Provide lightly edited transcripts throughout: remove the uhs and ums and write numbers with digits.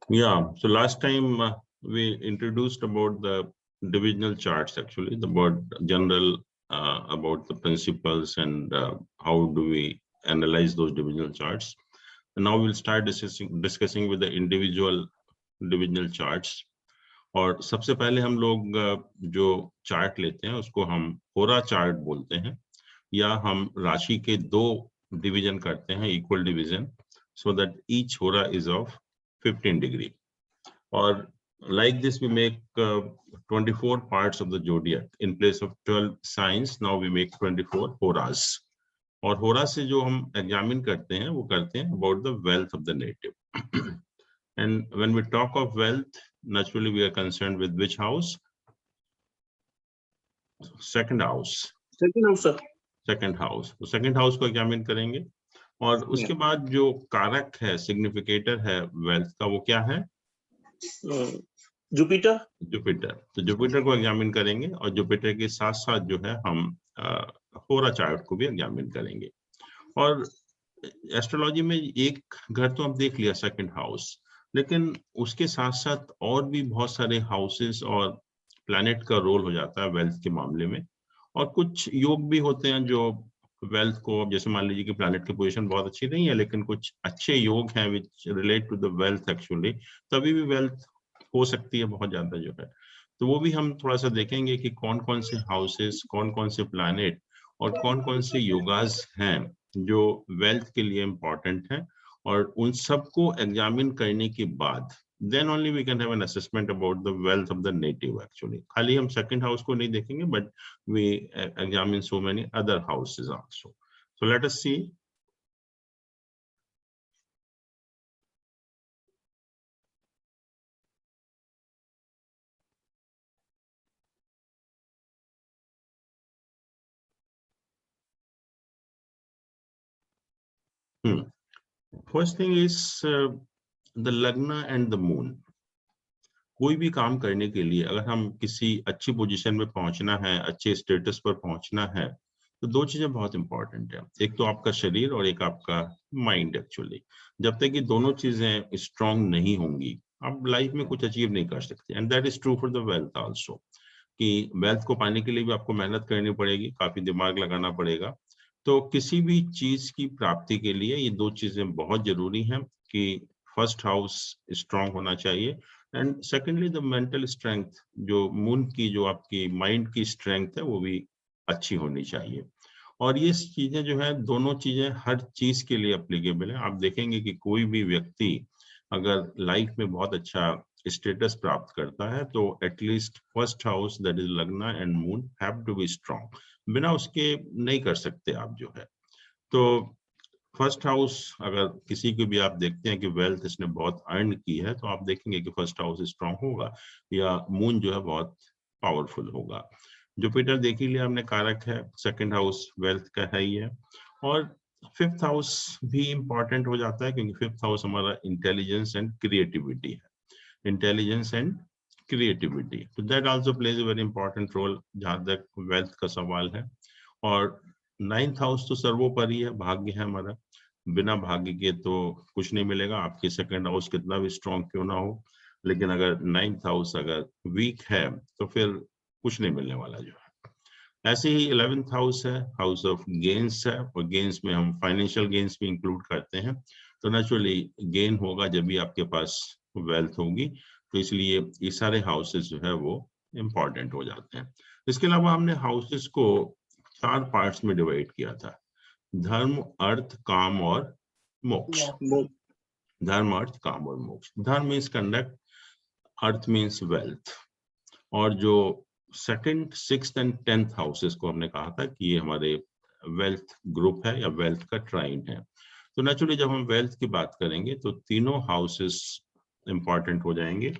Yeah, so last time we introduced about the divisional charts, actually, the about general about the principles and how do we analyze those divisional charts. And now we'll start discussing with the individual divisional charts. और सबसे पहले हम लोग जो chart लेते हैं उसको हम होरा चार्ट बोलते हैं, या हम राशि के दो डिवीजन करते हैं, equal division, so that each hora is of 15 degree. Or like this, we make 24 parts of the zodiac in place of 12 signs. Now we make 24 horas. और होरा से जो हम एग्जामिन करते हैं वो करते हैं about the wealth of the native. And when we talk of wealth, naturally we are concerned with which house? Second house. Second house, sir. Second house. तो second house को एग्जामिन करेंगे और उसके बाद जो कारक है, सिग्निफिकेटर है वेल्थ का, वो क्या है? जुपिटर। जुपिटर। तो जुपिटर को एग्जामिन करेंगे और जुपिटर के साथ साथ जो है हम होरा चार्ट को भी एग्जामिन करेंगे। और एस्ट्रोलॉजी में एक घर तो हम देख लिया, सेकंड हाउस, लेकिन उसके साथ साथ और भी बहुत सारे हाउसेस और प्लैनेट का रोल हो जाता है वेल्थ के मामले में। और कुछ योग भी होते हैं जो वेल्थ को, जैसे मान लीजिए कि प्लैनेट की पोजीशन बहुत अच्छी नहीं है लेकिन कुछ अच्छे योग हैं which relate to the wealth actually, तभी भी वेल्थ हो सकती है बहुत ज्यादा जो है। तो वो भी हम थोड़ा सा देखेंगे कि कौन कौन से हाउसेस, कौन कौन से प्लैनेट और कौन कौन से योगास हैं जो वेल्थ के लिए इम्पोर्टेंट हैं, और उन सबको एग्जामिन करने के बाद then only we can have an assessment about the wealth of the native actually. खाली हम second house को नहीं देखेंगे, but we examine so many other houses also. So let us see. First thing is the lagna and the moon. कोई भी काम करने के लिए अगर हम किसी अच्छी पोजीशन में पहुंचना है, अच्छे स्टेटस पर पहुंचना है, तो दो चीजें बहुत इंपॉर्टेंट है, एक तो आपका शरीर और एक आपका माइंड एक्चुअली। जब तक कि दोनों चीजें स्ट्रांग नहीं होंगी आप लाइफ में कुछ अचीव नहीं कर सकते। And that is true for the wealth also, कि वेल्थ को पाने के लिए भी आपको मेहनत करनी पड़ेगी, काफी दिमाग लगाना पड़ेगा। तो किसी भी चीज की प्राप्ति के लिए ये दो चीजें बहुत जरूरी हैं कि फर्स्ट हाउस स्ट्रांग होना चाहिए, and secondly the mental strength, जो मून की, जो आपकी माइंड की स्ट्रेंथ है, वो भी अच्छी होनी चाहिए। और ये चीजें जो है, दोनों चीजें हर चीज के लिए एप्लीकेबल है। आप देखेंगे कि कोई भी व्यक्ति अगर लाइफ में बहुत अच्छा स्टेटस प्राप्त करता है तो at least first house, that is lagna and moon, have to be strong. बिना उसके नहीं कर सकते आप जो है। तो फर्स्ट हाउस, अगर किसी को भी आप देखते हैं कि वेल्थ इसने बहुत अर्न की है, तो आप देखेंगे कि फर्स्ट हाउस स्ट्रांग होगा या मून जो है बहुत पावरफुल होगा। जुपिटर देख ही लिया हमने, कारक है, सेकंड हाउस वेल्थ का है ही है। और फिफ्थ हाउस भी इंपॉर्टेंट हो जाता है क्योंकि फिफ्थ हाउस हमारा इंटेलिजेंस एंड क्रिएटिविटी है, इंटेलिजेंस एंड क्रिएटिविटी, तो that also plays a very important role जहां तक वेल्थ का सवाल है। और नाइन्थ हाउस तो सर्वोपरि है, भाग्य है हमारा, बिना भाग्य के तो कुछ नहीं मिलेगा, आपके सेकंड हाउस कितना भी स्ट्रांग क्यों ना हो, लेकिन अगर नाइन्थ हाउस अगर वीक है तो फिर कुछ नहीं मिलने वाला जो है। ऐसे ही 11th हाउस है, हाउस ऑफ गेन्स है, और गेन्स में हम फाइनेंशियल गेन्स भी इंक्लूड करते हैं। तो नेचुरली गेन होगा जब भी आपके पास वेल्थ होगी, तो इसलिए ये सारे हाउसेस जो है वो इम्पॉर्टेंट हो जाते हैं। इसके अलावा हमने हाउसेस को 4 पार्ट्स में डिवाइड किया था, धर्म, अर्थ, काम और मोक्ष। धर्म, अर्थ, काम और मोक्ष। धर्म मीन्स कंडक्ट, अर्थ मीन्स वेल्थ, और जो second, sixth and 10th houses को हमने कहा था कि ये हमारे वेल्थ ग्रुप है या वेल्थ का ट्राइन है। तो नेचुरली जब हम वेल्थ की बात करेंगे तो तीनों हाउसेस इंपॉर्टेंट हो जाएंगे,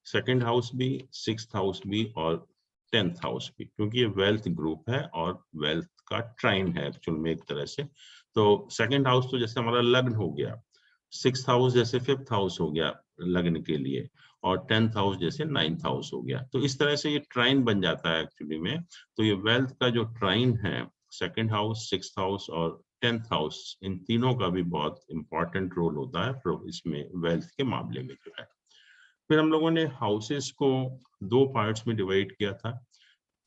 सेकंड हाउस भी, सिक्स्थ हाउस भी और 10th हाउस भी, क्योंकि ये वेल्थ ग्रुप है और वेल्थ का ट्राइन है एक्चुअल में एक तरह से। तो सेकंड हाउस तो जैसे हमारा लग्न हो गया, सिक्स्थ हाउस जैसे फिफ्थ हाउस हो गया लग्न के लिए, और 10th हाउस जैसे 9th हाउस हो गया। तो इस तरह से ये ट्राइन बन जाता है एक्चुअली में। तो ये वेल्थ का जो ट्राइन है, सेकंड हाउस, सिक्स्थ हाउस और 10th हाउस, इन तीनों का भी बहुत इंपॉर्टेंट रोल होता है इसमें वेल्थ के मामले में जो है। फिर हम लोगों ने हाउसेस को 2 पार्ट्स में डिवाइड किया था,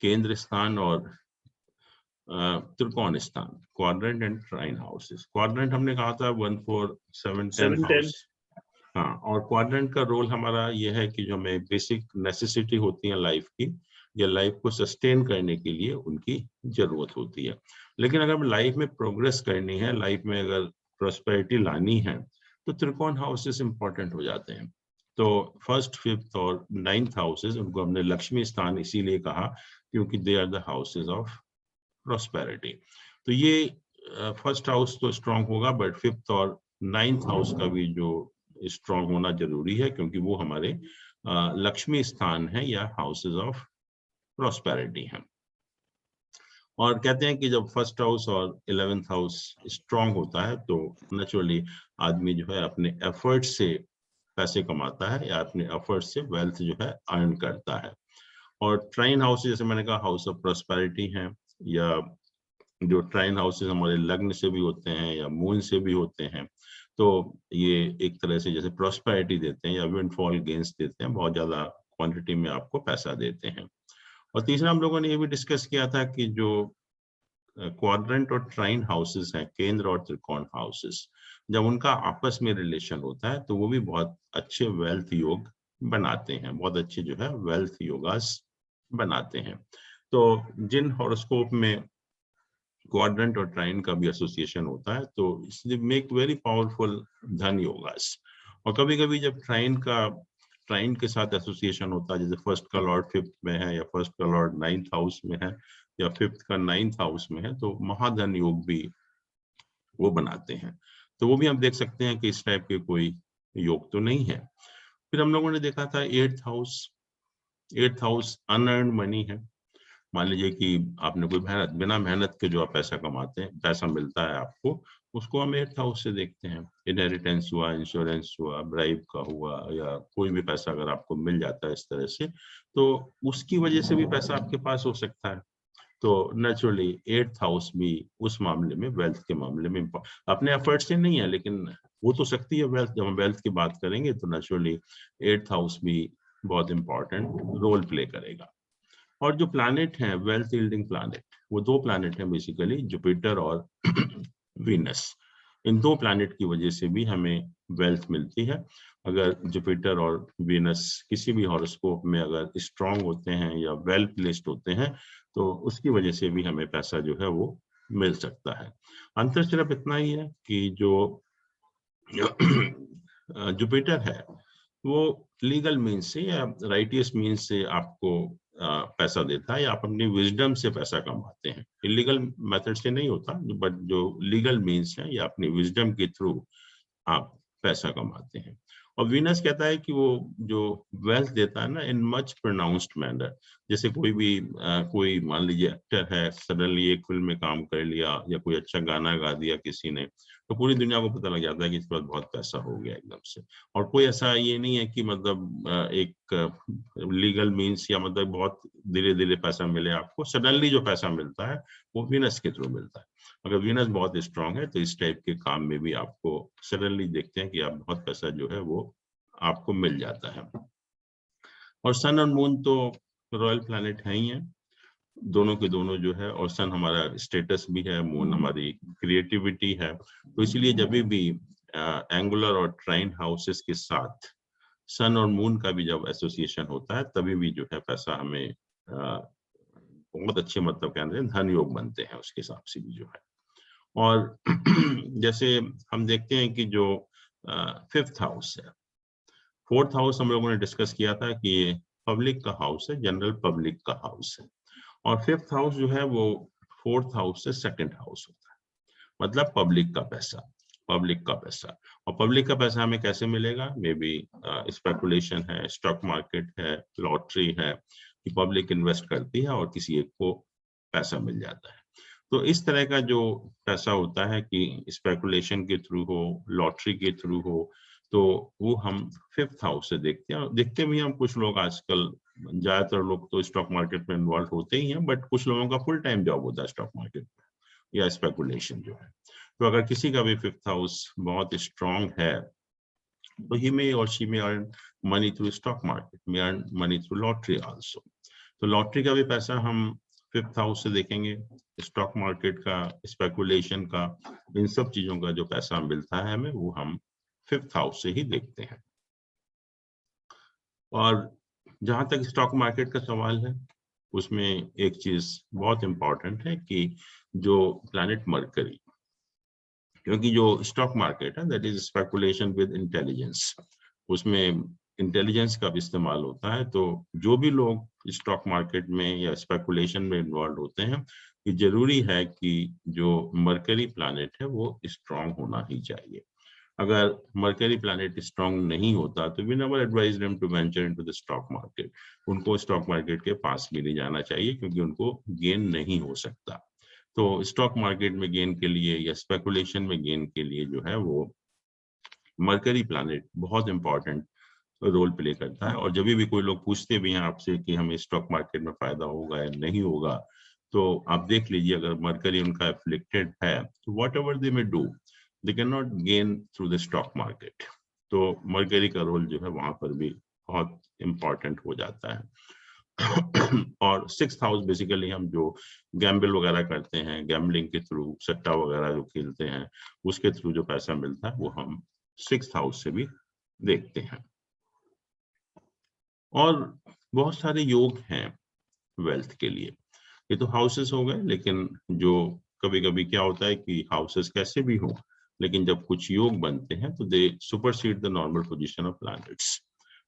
केंद्र स्थान और त्रिकोण स्थान, quadrant and trine houses. Quadrant हमने कहा था 1 4 7 10 हाउस। हाँ, और क्वाड्रेंट का रोल हमारा ये है कि जो हमें बेसिक नेसेसिटी होती है लाइफ की, या लाइफ को सस्टेन करने के लिए उनकी जरूरत होती है। लेकिन अगर लाइफ में प्रोग्रेस करनी है, लाइफ में अगर प्रोस्पेरिटी लानी है, तो त्रिकोण हाउसेस इंपॉर्टेंट हो जाते हैं। तो फर्स्ट, फिफ्थ और 9th हाउसेस, उनको हमने लक्ष्मी स्थान इसीलिए कहा क्योंकि they are the houses of prosperity. तो ये फर्स्ट हाउस तो स्ट्रांग होगा, बट 5th और 9th हाउस का भी जो स्ट्रांग होना जरूरी है, क्योंकि वो हमारे लक्ष्मी स्थान है या हाउसेस ऑफ प्रोस्पेरिटी हैं। और कहते हैं कि जब फर्स्ट हाउस और 11th हाउस स्ट्रांग होता है तो नेचुरली आदमी जो है अपने एफर्ट से पैसे कमाता है या अपने एफर्ट से वेल्थ जो है अर्न करता है। और ट्राइन हाउस जैसे मैंने कहा हाउस ऑफ प्रोस्पेरिटी है, या जो ट्राइन हाउसेस हमारे लग्न से भी होते हैं या मून से भी होते हैं, तो ये एक तरह से जैसे प्रोस्पेरिटी देते हैं या विंडफॉल गेन्स देते हैं, बहुत ज्यादा क्वांटिटी में आपको पैसा देते हैं। और तीसरा हम लोगों ने ये भी डिस्कस किया था कि जो क्वाड्रेंट और ट्राइन हाउसेस हैं, केंद्र और त्रिकोण हाउसेस, जब उनका आपस में रिलेशन होता है तो वो भी बहुत अच्छे वेल्थ योग बनाते हैं, बहुत अच्छे जो है वेल्थ योगास बनाते हैं। तो जिन हॉरोस्कोप में क्वाड्रेंट और ट्राइन का भी एसोसिएशन होता है तो इसलिए मेक वेरी पावरफुल धन योगास। और कभी कभी जब ट्राइन के साथ एसोसिएशन होता है, जैसे फर्स्ट का लॉर्ड 5th में है या फर्स्ट का लॉर्ड 9th हाउस में है या 5th का 9th हाउस में है, तो महाधन योग भी वो बनाते हैं। तो वो भी हम देख सकते हैं कि इस टाइप के कोई योग तो नहीं है। फिर हम लोगों ने देखा था 8th हाउस अनअर्न्ड मनी है। मान लीजिए कि आपने कोई बिना मेहनत के जो आप पैसा कमाते हैं, पैसा मिलता है आपको, उसको हम 8th हाउस से देखते हैं। इनहेरिटेंस हुआ, इंश्योरेंस हुआ, ब्राइब का हुआ, या कोई भी पैसा अगर आपको मिल जाता है इस तरह से, तो उसकी वजह से भी पैसा आपके पास हो सकता है। तो नेचुरली 8th हाउस भी उस मामले में, वेल्थ के मामले में, अपने एफर्ट से नहीं है लेकिन वो तो सकती है वेल्थ। जब हम वेल्थ की बात करेंगे तो नेचुरली 8th हाउस भी बहुत इंपॉर्टेंट रोल प्ले करेगा। और जो प्लैनेट हैं वेल्थ यील्डिंग प्लैनेट, वो 2 प्लैनेट हैं बेसिकली, जुपिटर और वीनस। इन 2 प्लैनेट की वजह से भी हमें वेल्थ मिलती है। अगर जुपिटर और वीनस किसी भी हॉरोस्कोप में अगर स्ट्रांग होते हैं या वेल प्लेस्ड होते हैं तो उसकी वजह से भी हमें पैसा जो है वो मिल सकता है। अंतर सिर्फ इतना ही है कि जो जुपिटर है वो लीगल मीन्स से या राइटियस मीन्स से आपको पैसा देता है, या आप अपनी विजडम से पैसा कमाते हैं। इलीगल मेथड से नहीं होता, बट जो लीगल मीन्स है या अपनी विजडम के थ्रू आप पैसा कमाते हैं। और वीनस कहता है कि वो जो वेल्थ देता है ना इन मच प्रोनाउंस्ड मैनर। जैसे कोई मान लीजिए एक्टर है, सडनली एक फिल्म में काम कर लिया या कोई अच्छा गाना गा दिया किसी ने, तो पूरी दुनिया को पता लग जाता है कि इसके बाद बहुत पैसा हो गया एकदम से। और कोई ऐसा ये नहीं है कि मतलब एक लीगल मीन्स या मतलब बहुत धीरे धीरे पैसा मिले आपको। सडनली जो पैसा मिलता है वो वीनस के थ्रू मिलता है। अगर वीनस बहुत स्ट्रांग है तो इस टाइप के काम में भी आपको सडनली देखते हैं कि आप बहुत पैसा जो है वो आपको मिल जाता है। और सन और मून तो रॉयल प्लैनेट है ही है, दोनों के दोनों जो है। और सन हमारा स्टेटस भी है, मून हमारी क्रिएटिविटी है। तो इसलिए जब भी एंगुलर और ट्राइन हाउसेस के साथ सन और मून का भी जब एसोसिएशन होता है तभी भी जो है पैसा हमें बहुत अच्छे मतलब कहते हैं धन योग बनते हैं, उसके हिसाब से भी जो है। और जैसे हम देखते हैं कि जो 5th हाउस है, 4th हाउस हम लोगों ने डिस्कस किया था कि ये पब्लिक का हाउस है, जनरल पब्लिक का हाउस है। और 5th हाउस जो है वो 4th हाउस से 2nd हाउस होता है, मतलब पब्लिक का पैसा। और पब्लिक का पैसा हमें कैसे मिलेगा? मे बी स्पेकुलेशन है, स्टॉक मार्केट है, लॉटरी है, कि पब्लिक इन्वेस्ट करती है और किसी एक को पैसा मिल जाता है। तो इस तरह का जो पैसा होता है कि स्पेकुलेशन के थ्रू हो, लॉटरी के थ्रू हो, तो वो हम 5th हाउस से देखते हैं। देखते भी हम कुछ लोग आजकल, ज्यादातर लोग तो स्टॉक मार्केट में इन्वॉल्व होते ही हैं, बट कुछ लोगों का फुल टाइम जॉब होता है स्टॉक मार्केट में या स्पेकुलेशन जो है। तो अगर किसी का भी 5th हाउस बहुत स्ट्रांग है So he may or she may earn money through stock market, may earn money through lottery also. तो लॉटरी का भी पैसा हम 5th हाउस से देखेंगे, स्टॉक मार्केट का, स्पेकुलेशन का, इन सब चीजों का जो पैसा मिलता है हमें वो हम 5th हाउस से ही देखते हैं। और जहां तक स्टॉक मार्केट का सवाल है उसमें एक चीज बहुत इंपॉर्टेंट है कि जो प्लैनेट मरकरी, क्योंकि जो स्टॉक मार्केट है that is speculation with intelligence, उसमें इंटेलिजेंस का भी इस्तेमाल होता है। तो जो भी लोग स्टॉक मार्केट में या स्पेकुलेशन में इन्वॉल्व होते हैं, ये जरूरी है कि जो मरकरी प्लैनेट है वो स्ट्रांग होना ही चाहिए। अगर मरकरी प्लैनेट स्ट्रांग नहीं होता तो we never advise them to venture into the stock market. उनको स्टॉक मार्केट के पास भी नहीं जाना चाहिए क्योंकि उनको गेन नहीं हो सकता। तो स्टॉक मार्केट में गेन के लिए या स्पेकुलेशन में गेन के लिए जो है वो मरकरी प्लैनेट बहुत इंपॉर्टेंट रोल प्ले करता है। और जब भी कोई लोग पूछते भी हैं आपसे कि हमें स्टॉक मार्केट में फायदा होगा या नहीं होगा, तो आप देख लीजिए अगर मरकरी उनका एफ्लिक्टेड है तो what ever they may do they can not gain through the stock market. तो मरकरी का रोल जो है वहां पर भी बहुत इंपॉर्टेंट हो जाता है। और 6th हाउस बेसिकली हम जो गैम्बल वगैरह करते हैं, गैम्बलिंग के थ्रू, सट्टा वगैरह जो खेलते हैं उसके थ्रू जो पैसा मिलता है वो हम 6th हाउस से भी देखते हैं। और बहुत सारे योग हैं वेल्थ के लिए। ये तो हाउसेस हो गए, लेकिन जो कभी कभी क्या होता है कि हाउसेस कैसे भी हो लेकिन जब कुछ योग बनते हैं तो they supersede the normal position of planets.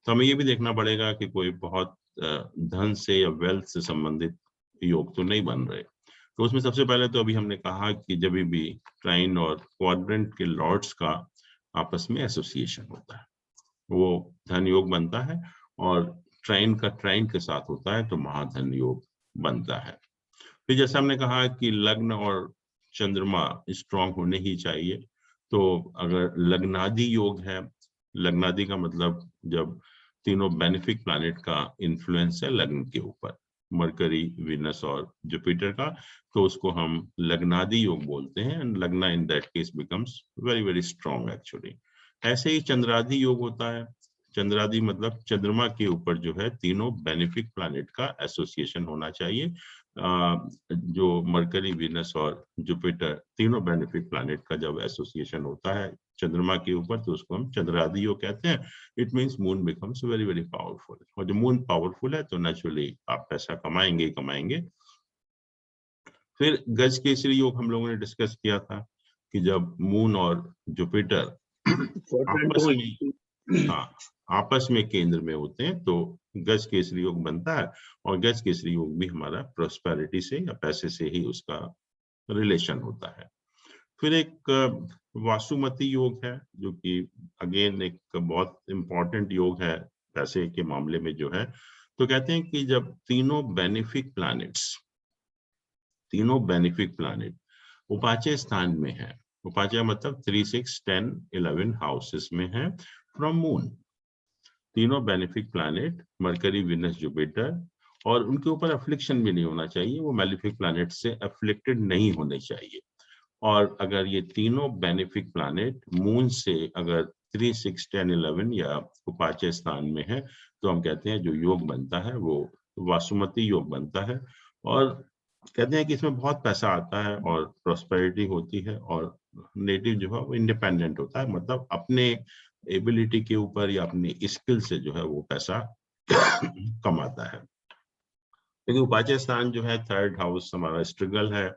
तो हमें ये भी देखना पड़ेगा कि कोई बहुत धन से या वेल्थ से संबंधित योग तो नहीं बन रहे। तो उसमें सबसे पहले तो अभी हमने कहा कि जब भी ट्राइन और क्वाड्रेंट के लॉर्ड्स का आपस में एसोसिएशन होता है वो धन योग बनता है, और ट्राइन का ट्राइन के साथ होता है तो महाधन योग बनता है। फिर जैसे हमने कहा कि लग्न और चंद्रमा स्ट्रांग होने ही चाहिए। तो अगर लग्नादि योग है, लग्नादि का मतलब जब तीनों बेनिफिक प्लैनेट का इन्फ्लुएंस है लग्न के ऊपर, मरकरी, वीनस और जुपिटर का, तो उसको हम लग्नादि योग बोलते हैं। एंड लग्ना in that case becomes very very strong actually. ऐसे ही चंद्रादि योग होता है। चंद्रादि मतलब चंद्रमा के ऊपर जो है तीनों बेनिफिक प्लैनेट का एसोसिएशन होना चाहिए। जो मरकरी, वीनस और जुपिटर तीनों बेनिफिक प्लैनेट का जब एसोसिएशन होता है चंद्रमा के ऊपर तो उसको हम चंद्रादि योग कहते हैं। It means moon becomes very very powerful, और जब मून पावरफुल है तो नेचुरली आप पैसा कमाएंगे ही कमाएंगे। फिर गज केसरी योग हम लोगों ने डिस्कस किया था कि जब मून और जुपिटर आपस में, हाँ, आपस में केंद्र में होते हैं तो गज केसरी योग बनता है। और गज केसरी योग भी हमारा प्रोस्पेरिटी से या पैसे से ही उसका रिलेशन होता है। फिर एक वासुमती योग है जो कि अगेन एक बहुत इंपॉर्टेंट योग है पैसे के मामले में जो है। तो कहते हैं कि जब तीनों बेनिफिक प्लैनेट उपाच्य स्थान में है, उपाच्य मतलब 3, 6, 10, 11 हाउसेस में है फ्रॉम मून, तीनों benefic planet mercury, Venus, Jupiter, और उनके ऊपर अफ्लिक्शन भी नहीं होना चाहिए, वो मैलिफिक प्लैनेट से अफ्लिक्टेड नहीं होने चाहिए। और अगर ये तीनों बेनिफिक प्लैनेट मून से अगर 3, 6, 10, 11 या उपाच्य स्थान में है तो हम कहते हैं जो योग बनता है वो वासुमती योग बनता है। और कहते हैं कि इसमें बहुत पैसा आता है और प्रॉस्पेरिटी होती है, और नेटिव जो है वो इंडिपेंडेंट होता है, मतलब अपने एबिलिटी के ऊपर या अपनी स्किल से जो है वो पैसा कमाता है। लेकिन उपाच्य स्थान जो है 3rd हाउस हमारा स्ट्रगल है,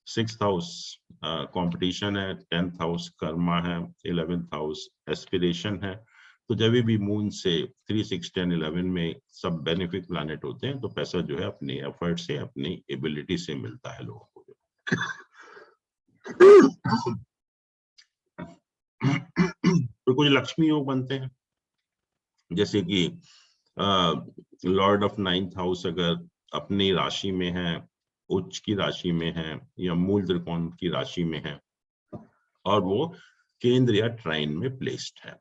6th हाउस कंपटीशन है, 10th हाउस कर्मा है, 11th हाउस एस्पिरेशन है। तो जब भी मून से 3, 6, 10, 11 में सब बेनिफिक प्लैनेट होते हैं तो पैसा जो है अपनी एफर्ट से, अपनी एबिलिटी से मिलता है लोगों को। तो कुछ लक्ष्मी योग बनते हैं जैसे कि लॉर्ड ऑफ 9th हाउस अगर अपनी राशि में है, उच्च की राशि में है या मूल त्रिकोण की राशि में है और वो केंद्र या ट्राइन में प्लेस्ड है।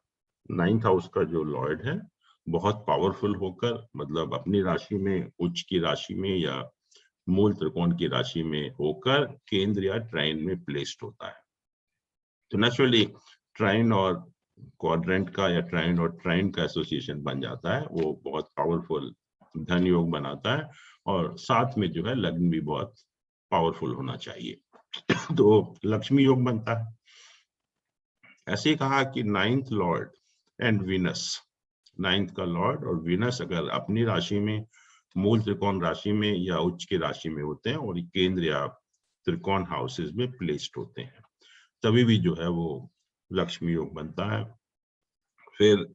9th हाउस का जो लॉर्ड है बहुत पावरफुल होकर, मतलब अपनी राशि में, उच्च की राशि में या मूल त्रिकोण की राशि में होकर केंद्र या ट्राइन में प्लेस्ड होता है। तो नेचुरली ट्राइन और क्वाड्रेंट का या ट्राइन और ट्राइन का एसोसिएशन बन जाता है, वो बहुत पावरफुल धन योग बनाता है। और साथ में जो है लग्न भी बहुत पावरफुल होना चाहिए तो लक्ष्मी योग बनता है। ऐसे ही कहा कि ninth Lord and Venus, ninth का लॉर्ड और वीनस अगर अपनी राशि में, मूल त्रिकोण राशि में या उच्च की राशि में होते हैं और केंद्र या त्रिकोण हाउसेस में प्लेस्ड होते हैं, तभी भी जो है वो लक्ष्मी योग बनता है। फिर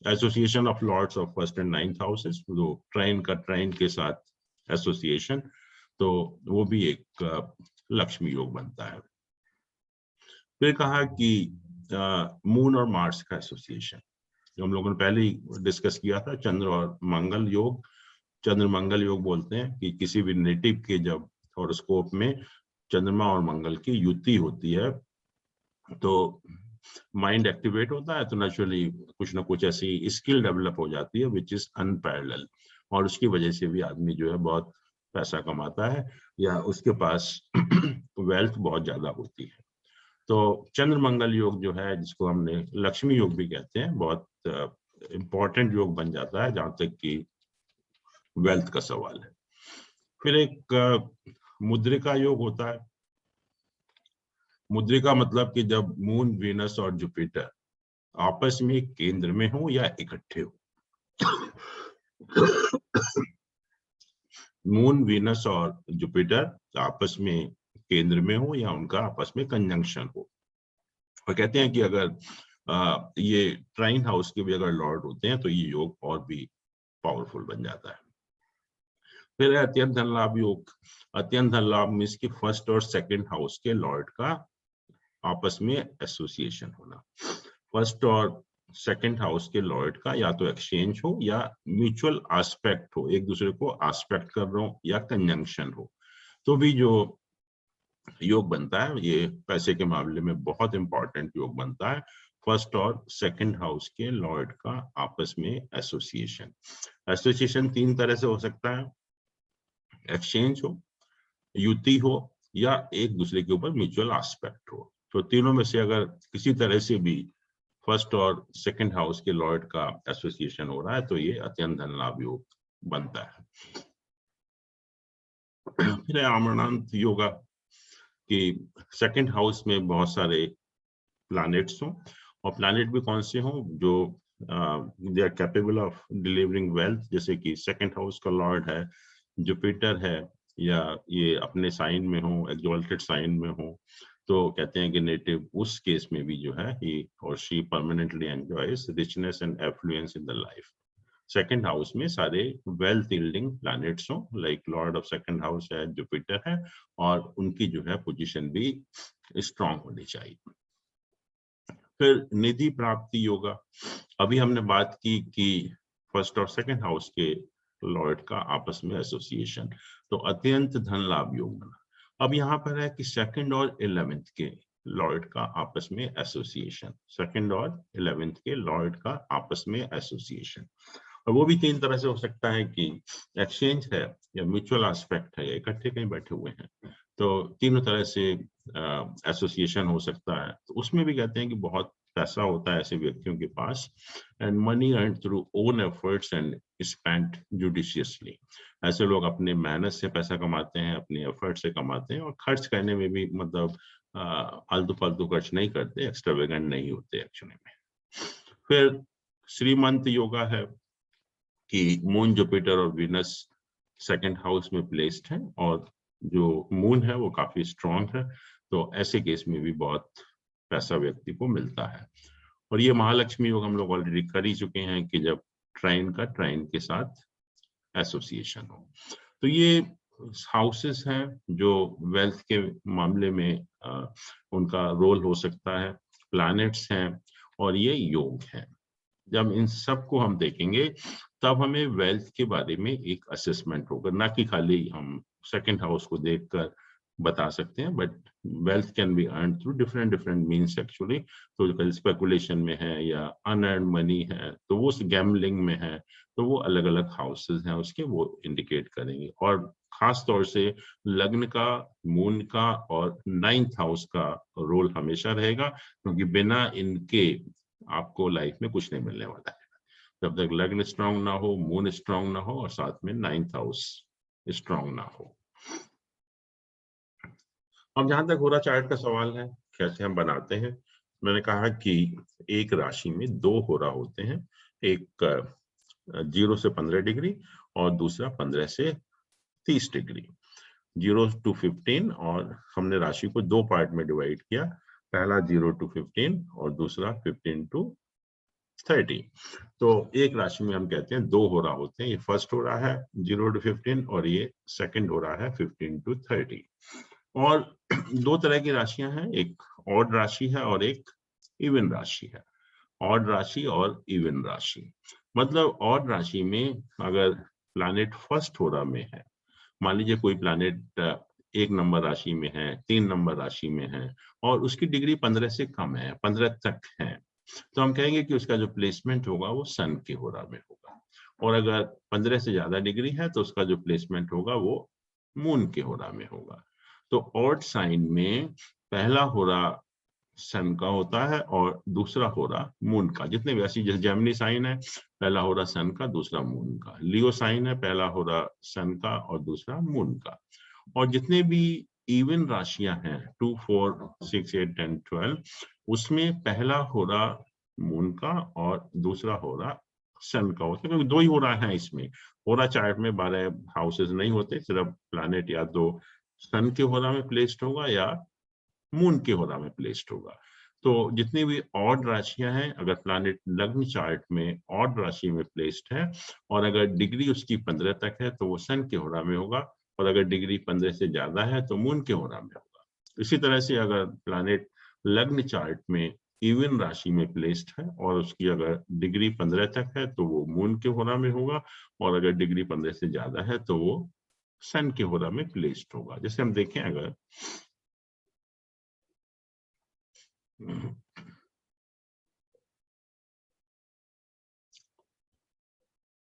association of lords of first and ninth houses, जो ट्राइन का ट्राइन के साथ एसोसिएशन, तो वो भी एक लक्ष्मी योग बनता है। फिर कहा कि मून और मार्स का एसोसिएशन, जो हम लोगों ने पहले ही डिस्कस किया था, चंद्र और मंगल योग, चंद्र मंगल योग बोलते हैं कि किसी भी नेटिव के जब हॉरोस्कोप में चंद्रमा और मंगल की युति होती है तो माइंड एक्टिवेट होता है, तो नेचुरली कुछ ना कुछ ऐसी स्किल डेवलप हो जाती है विच इज अनपैरेलल, और उसकी वजह से भी आदमी जो है बहुत पैसा कमाता है या उसके पास वेल्थ बहुत ज्यादा होती है। तो चंद्र मंगल योग जो है, जिसको हमने लक्ष्मी योग भी कहते हैं, बहुत इंपॉर्टेंट योग बन जाता है जहां तक कि वेल्थ का सवाल है। फिर एक मुद्रिका योग होता है। मुद्रिका मतलब कि जब मून, वीनस और जुपिटर आपस में केंद्र में हो या इकट्ठे हो। मून, वीनस और जुपिटर आपस में केंद्र में हो या उनका आपस में कंजंक्शन हो। और कहते हैं कि अगर ये ट्राइन हाउस के भी अगर लॉर्ड होते हैं तो ये योग और भी पावरफुल बन जाता है। फिर अत्यंत धन लाभ योग। अत्यंत धन लाभ मीन्स की फर्स्ट और सेकंड हाउस के लॉर्ड का आपस में एसोसिएशन होना। फर्स्ट और सेकंड हाउस के लॉर्ड का या तो एक्सचेंज हो या म्यूचुअल एस्पेक्ट हो, एक दूसरे को एस्पेक्ट कर रहा हो या कंजंक्शन हो, तो भी जो योग बनता है ये पैसे के मामले में बहुत इंपॉर्टेंट योग बनता है। फर्स्ट और सेकंड हाउस के लॉर्ड का आपस में एसोसिएशन। एसोसिएशन तीन तरह से हो सकता है, एक्सचेंज हो, युति हो या एक दूसरे के ऊपर म्यूचुअल एस्पेक्ट हो। तो तीनों में से अगर किसी तरह से भी फर्स्ट और सेकंड हाउस के लॉर्ड का एसोसिएशन हो रहा है तो ये अत्यंत धन लाभ योग बनता है। फिर आमरणांत योगा कि सेकंड हाउस में बहुत सारे प्लैनेट्स हों, और प्लैनेट भी कौन से हों जो they are capable of delivering wealth, जैसे कि सेकंड हाउस का लॉर्ड है, जुपिटर है, या ये अपने साइन में हो, एक्सॉल्टेड साइन में हो, तो कहते हैं कि नेटिव उस केस में भी जो है ही और she permanently enjoys richness and affluence in the life. Second house में सारे वेल्थ यील्डिंग प्लैनेट्स हों, like Lord of second house है, जुपिटर है, और उनकी जो है पोजीशन भी स्ट्रांग होनी चाहिए। फिर निधि प्राप्ति योगा। अभी हमने बात की कि फर्स्ट और सेकंड हाउस के लॉर्ड का आपस में एसोसिएशन, तो अत्यंत धन लाभ योग बना। अब यहाँ पर है कि सेकंड और 11th के लॉर्ड का आपस में एसोसिएशन, सेकंड और 11th के लॉर्ड का आपस में एसोसिएशन, और वो भी तीन तरह से हो सकता है कि एक्सचेंज है या म्यूचुअल एस्पेक्ट है, इकट्ठे कहीं बैठे हुए हैं, तो तीनों तरह से एसोसिएशन हो सकता है। तो उसमें भी कहते हैं कि बहुत पैसा होता है ऐसे व्यक्तियों के पास, and money earn through own efforts and spent judiciously. ऐसे लोग अपने मेहनत से पैसा कमाते हैं, अपने एफर्ट से कमाते हैं, और खर्च करने में भी मतलब आलतू फालतू खर्च नहीं करते, एक्स्ट्रावेगेंट नहीं होते एक्चुअली में। फिर श्रीमंत योगा है कि मून, जुपिटर और वीनस सेकंड हाउस में प्लेस्ड है और जो मून है वो काफी स्ट्रांग है, तो ऐसे केस में भी बहुत पैसा व्यक्ति को मिलता है। और ये महालक्ष्मी योग हम लोग ऑलरेडी कर ही चुके हैं कि जब ट्राइन का ट्राइन के साथ एसोसिएशन हो। तो ये हाउसेस हैं जो वेल्थ के मामले में उनका रोल हो सकता है, प्लैनेट्स हैं, और ये योग है। जब इन सबको हम देखेंगे तब हमें वेल्थ के बारे में एक असेसमेंट होगा, ना कि खाली हम सेकंड हाउस को देखकर बता सकते हैं, but wealth can be earn through different different means actually. तो स्पेकुलेशन में है या अनअर्न मनी है, तो वो गैम्बलिंग में है, तो वो अलग अलग हाउसेस हैं उसके, वो इंडिकेट करेंगे। और खास तौर से लग्न का, मून का और 9th हाउस का रोल हमेशा रहेगा, क्योंकि बिना इनके आपको लाइफ में कुछ नहीं मिलने वाला है। जब तक लग्न स्ट्रांग ना हो, मून स्ट्रांग ना हो और साथ में 9th हाउस स्ट्रांग ना हो। अब जहां तक होरा चार्ट का सवाल है, कैसे हम बनाते हैं, मैंने कहा कि एक राशि में 2 होरा होते हैं, एक 0 से 15 डिग्री और दूसरा 15 से 30 डिग्री, 0 to 15, और हमने राशि को 2 पार्ट में डिवाइड किया, पहला 0 to 15 और दूसरा 15 to 30। तो एक राशि में हम कहते हैं 2 होरा होते हैं, ये फर्स्ट हो रहा है 0 to 15 और ये सेकंड हो रहा है 15 to 30। और 2 तरह की राशियां हैं, एक ऑड राशि है और एक इवन राशि है। ऑड राशि और इवन राशि मतलब ऑड राशि में अगर प्लैनेट फर्स्ट होरा में है, मान लीजिए कोई प्लैनेट 1 नंबर राशि में है, 3 नंबर राशि में है और उसकी डिग्री 15 से कम है, 15 तक है, तो हम कहेंगे कि उसका जो प्लेसमेंट होगा वो सन के होरा में होगा। और अगर 15 से ज्यादा डिग्री है तो उसका जो प्लेसमेंट होगा वो मून के होरा में होगा। तो ऑड साइन में पहला होरा सन का होता है और दूसरा होरा मून का। जितने भी ऐसी, जैसे जेमिनी साइन है, पहला होरा सन का, दूसरा मून का। लियो साइन है, पहला होरा सन का और दूसरा मून का। और जितने भी इवन राशियां हैं 2, 4, 6, 8, 10, 12, उसमें पहला होरा मून का और दूसरा होरा सन का होता है, क्योंकि 2 ही होरा है इसमें। होरा चार्ट में 12 हाउसेस नहीं होते, सिर्फ प्लैनेट या तो सन के होरा में प्लेस्ड होगा या मून के होरा में प्लेस्ड होगा। तो जितनी भी ऑड राशियां हैं, अगर प्लैनेट लग्न चार्ट में ऑड राशि में प्लेस्ड है और अगर डिग्री उसकी 15 तक है तो वो सन के होरा में होगा, और अगर डिग्री 15 से ज्यादा है तो मून के होरा में होगा। इसी तरह से अगर प्लैनेट लग्न चार्ट में इवन राशि में प्लेस्ड है और उसकी अगर डिग्री 15 तक है तो वो मून के होरा में होगा, और अगर डिग्री 15 से ज्यादा है तो वो सन के होरा में प्लेस्ड होगा। जैसे हम देखें, अगर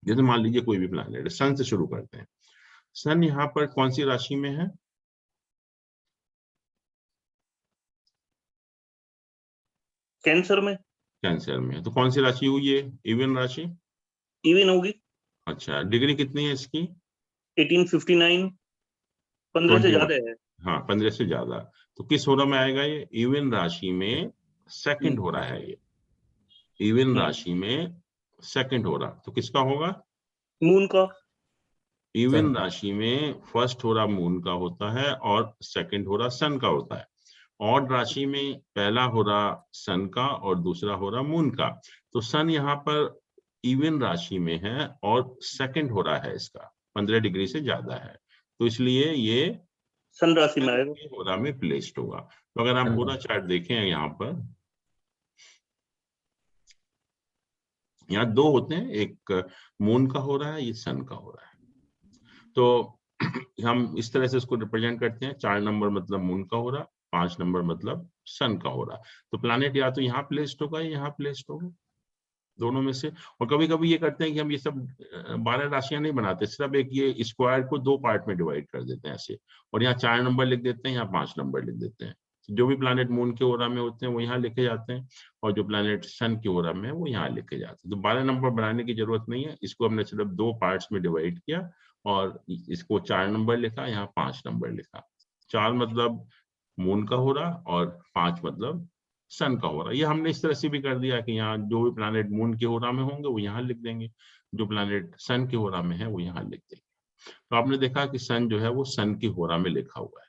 जैसे मान लीजिए कोई भी प्लैनेट, सन से शुरू करते हैं। सन यहाँ पर कौन सी राशि में है? कैंसर में। कैंसर में। तो कौन सी राशि हुई है? इवन राशि। इवन होगी। अच्छा, डिग्री कितनी है इसकी? 1859, 15 से 21। ज्यादा है। हाँ, 15 से ज्यादा। तो किस होरा में आएगा ये? इवन राशि में सेकंड हो रहा है ये। इवन राशि में सेकंड हो रहा, तो किसका होगा? मून का। इवन राशि में फर्स्ट हो रहा मून का होता है और सेकंड हो रहा सन का होता है। ऑड राशि में पहला हो रहा सन का और दूसरा हो रहा मून का। तो सन यहाँ पर इवन राशि में है और सेकंड हो रहा है इसका, 15 डिग्री से ज्यादा है, तो इसलिए ये सन राशि में आएगा, होरा में प्लेस्ड होगा। तो अगर आप पूरा चार्ट देखें, यहाँ पर यहाँ 2 होते हैं, एक मून का हो रहा है, ये सन का हो रहा है। तो हम इस तरह से इसको रिप्रेजेंट करते हैं, 4 नंबर मतलब मून का हो रहा, 5 नंबर मतलब सन का हो रहा। तो प्लैनेट या तो यहाँ प्लेस्ड होगा या यहाँ प्लेस्ड होगा, दोनों में से। और कभी कभी ये करते हैं कि हम ये सब 12 राशियां नहीं बनाते, सिर्फ एक ये स्क्वायर को 2 पार्ट में डिवाइड कर देते हैं ऐसे, और यहाँ 4 नंबर लिख देते हैं, यहाँ 5 नंबर लिख देते हैं। जो भी प्लैनेट मून के ओरा में होते हैं वो यहाँ लिखे जाते हैं, और जो प्लैनेट सन के ओरा में है वो यहाँ लिखे जाते हैं। तो 12 नंबर बनाने की जरूरत नहीं है, इसको हमने सिर्फ 2 पार्ट्स में डिवाइड किया और इसको 4 नंबर लिखा, यहाँ 5 नंबर लिखा। 4 मतलब मून का हो रहा और 5 मतलब सन का हो रहा। ये हमने इस तरह से भी कर दिया कि यहाँ जो भी प्लैनेट मून के होरा में होंगे वो यहाँ लिख देंगे, जो प्लैनेट सन के होरा में है वो यहाँ लिख देंगे। तो आपने देखा कि सन जो है वो सन की होरा में लिखा हुआ है,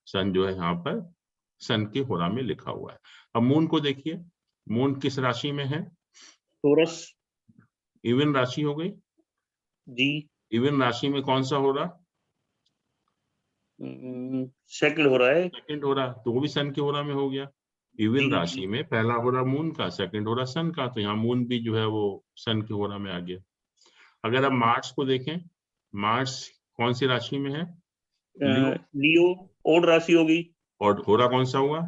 सन जो है यहाँ पर सन की होरा में लिखा हुआ है। अब मून को देखिए, मून किस राशि में है? टोरस। इवन राशि हो गई जी। इवन राशि में कौन सा हो रहा? सेकंड हो रहा है। सेकंड हो रहा, तो वो भी सन के होरा में हो गया। इवन राशि में पहला हो रहा मून का, सेकंड हो रहा सन का, तो यहाँ मून भी जो है वो सन के होरा में आ गया। अगर आप मार्स को देखें, मार्स कौन सी राशि में है? लियो। ओड राशि होगी। और होरा कौन सा हुआ?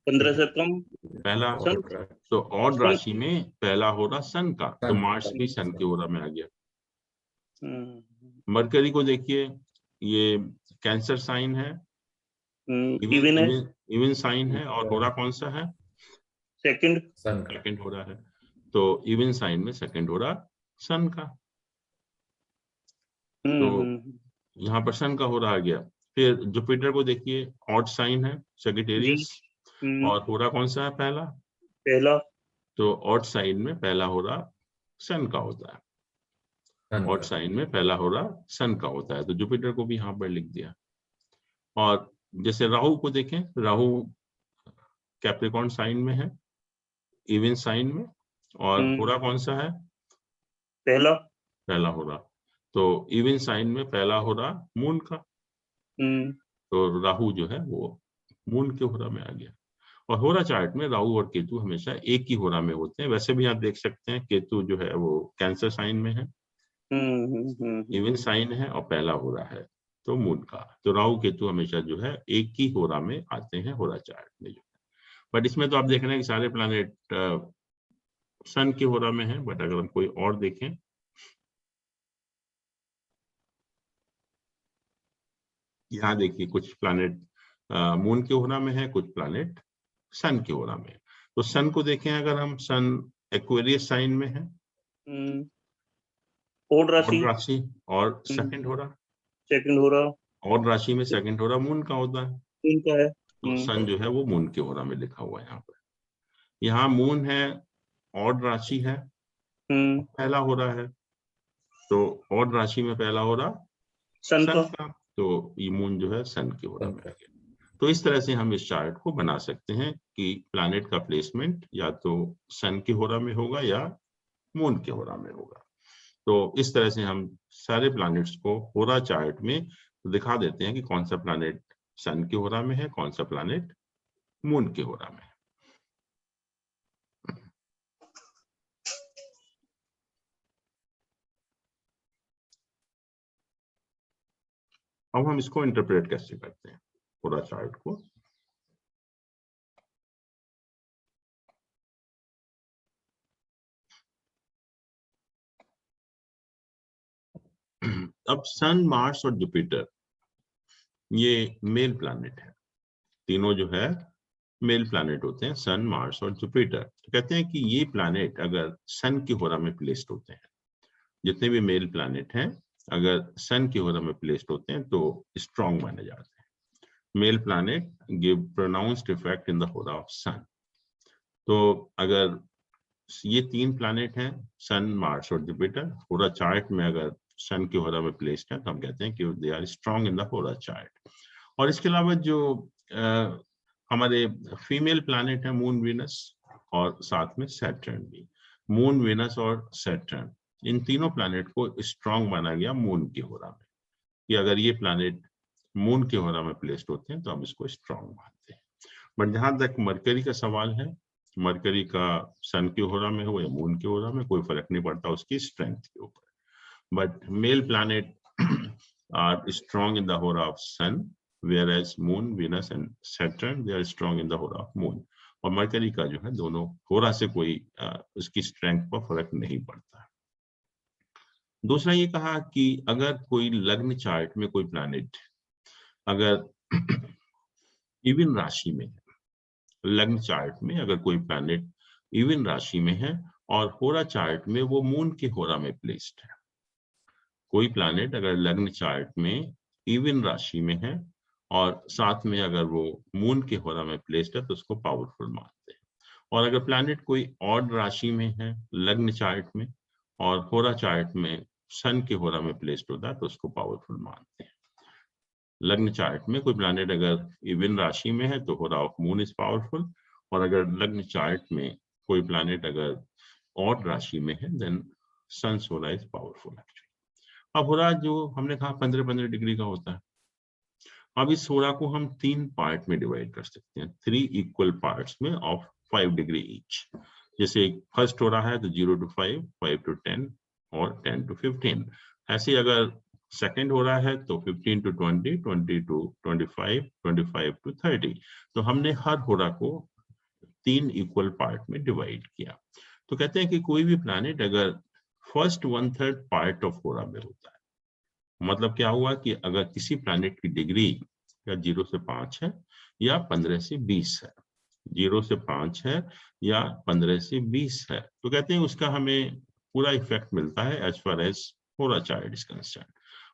15 से कम। पहला। सन। तो ऑड सन। राशि में पहला हो रहा सन का, तो मार्स भी सन के होरा में आ गया। मरकरी को देखिए, ये कैंसर साइन है, इवन है, इवन साइन है, और होरा कौन सा है? सेकंड, सन का। सेकंड होरा है। तो इवन साइन में सेकंड होरा सन का। तो यहाँ पर सन का होरा आ गया। फिर जुपिटर को देखिए, ऑड साइन है, सैजिटेरियस, और होरा कौन सा है? पहला। पहला। तो ऑड साइन में पहला होरा सन का होता है, सन ऑड का। साइन में पहला होरा सन का होता है। तो जुपिटर को भी यहाँ पर लिख दिया। और जैसे राहु को देखें, राहु कैप्रिकॉर्न साइन में है, इवन साइन में, और होरा कौन सा है? पहला। पहला होरा। तो इवन साइन में पहला होरा मून का। तो राहु जो है वो मून के होरा में आ गया। और होरा चार्ट में राहु और केतु हमेशा एक ही होरा में होते हैं। वैसे भी आप देख सकते हैं केतु जो है वो कैंसर साइन में है, इवन साइन है, और पहला होरा है तो मून का। तो राहु केतु हमेशा जो है एक ही होरा में आते हैं होरा चार्ट में जो। बट इसमें तो आप देख रहे हैं कि सारे प्लैनेट सन के होरा में है। बट अगर हम कोई और देखें, यहाँ देखिए कुछ प्लैनेट मून के होरा में है, कुछ प्लैनेट सन के होरा में। तो सन को देखें अगर हम, सन एक्वेरियस साइन में है, ओड राशि, और सेकंड होरा, और राशि में सेकंड होरा मून का होता है। इनका है। तो सन जो है वो मून के होरा में लिखा हुआ है यहाँ पर। यहाँ मून है, ऑड राशि है, पहला होरा है। तो ऑड राशि में पहला होरा सन का। तो ये मून जो है सन के होरा में आ गया। तो इस तरह से हम इस चार्ट को बना सकते हैं कि प्लैनेट का प्लेसमेंट या तो सन के होरा में होगा या मून के होरा में होगा। तो इस तरह से हम सारे प्लैनेट्स को होरा चार्ट में दिखा देते हैं कि कौन सा प्लैनेट सन के होरा में है, कौन सा प्लैनेट मून के होरा में है। अब हम इसको इंटरप्रेट कैसे करते हैं होरा चार्ट को। अब सन, मार्स और जुपिटर ये मेल प्लैनेट है। तीनों जो है मेल प्लैनेट होते हैं, सन, मार्स और जुपिटर। तो कहते हैं कि ये प्लैनेट अगर सन की होरा में प्लेस्ड होते हैं, जितने भी मेल प्लैनेट हैं अगर सन की होरा में प्लेस्ड होते हैं तो स्ट्रॉन्ग माने जाते हैं। Male planet give pronounced effect in the hora of sun. तो अगर ये तीन प्लैनेट हैं, सन, मार्स और जुपिटर, होरा चार्ट में अगर सन की होरा में प्लेस्ड है तो हम कहते हैं कि they are strong in the hora chart. और इसके अलावा जो हमारे फीमेल प्लैनेट है, मून, वीनस और साथ में सैटर्न भी। मून, वीनस और सैटर्न, इन तीनों प्लैनेट को स्ट्रॉन्ग माना गया मून के होरा में, कि अगर ये प्लैनेट मून के होरा में प्लेस्ड होते हैं तो हम इसको स्ट्रॉन्ग मानते हैं। बट जहां तक मरकरी का सवाल है, मरकरी का सन के होरा में हो या मून के होरा में कोई फर्क नहीं पड़ता उसकी स्ट्रेंथ के ऊपर। But male planet are strong in the hora of sun, whereas moon, Venus and Saturn they are strong in the hora of moon। और मरकरी का जो है दोनों होरा से कोई उसकी स्ट्रेंथ पर फर्क नहीं पड़ता। दूसरा ये कहा कि अगर कोई लग्न चार्ट में कोई प्लैनेट अगर इवन राशि में है, लग्न चार्ट में अगर कोई प्लैनेट इवन राशि में है और होरा चार्ट में वो मून के होरा में प्लेस्ड है। कोई प्लैनेट अगर लग्न चार्ट में इवन राशि में है और साथ में अगर वो मून के होरा में प्लेस्ड है तो उसको पावरफुल मानते हैं। और अगर प्लैनेट कोई ऑड राशि में है लग्न चार्ट में और होरा चार्ट में सन के होरा में प्लेस्ड होता है तो उसको पावरफुल मानते हैं। लग्न चार्ट में कोई प्लैनेट अगर इवन राशि में है तो होरा ऑफ मून इज पावरफुल, और अगर लग्न चार्ट में कोई प्लैनेट अगर ऑड राशि में है देन सन्स होरा इज पावरफुल एक्चुअली। अब होरा जो हमने कहा 15-15 डिग्री का होता है। अब इस होरा को हम 3 पार्ट में डिवाइड कर सकते हैं, 3 इक्वल पार्ट्स में ऑफ 5 डिग्री ईच। जैसे फर्स्ट होरा है तो 0 to 5, 5 to 10 और 10 to 15। ऐसे अगर सेकंड हो रहा है तो 15 to 20, 20 to 25, 25 to 30। तो हमने हर होरा को 3 इक्वल पार्ट में डिवाइड किया। तो कहते हैं कि कोई भी प्लैनेट अगर फर्स्ट 1/3 पार्ट ऑफ होरा में होता है, मतलब क्या हुआ कि अगर किसी प्लैनेट की डिग्री या 0 से 5 है या 15 से 20 है, 0 से 5 है या 15 से 20 है, तो कहते हैं उसका हमें पूरा इफेक्ट मिलता है एज फार एज होरा चार्ट इज कंसर्न।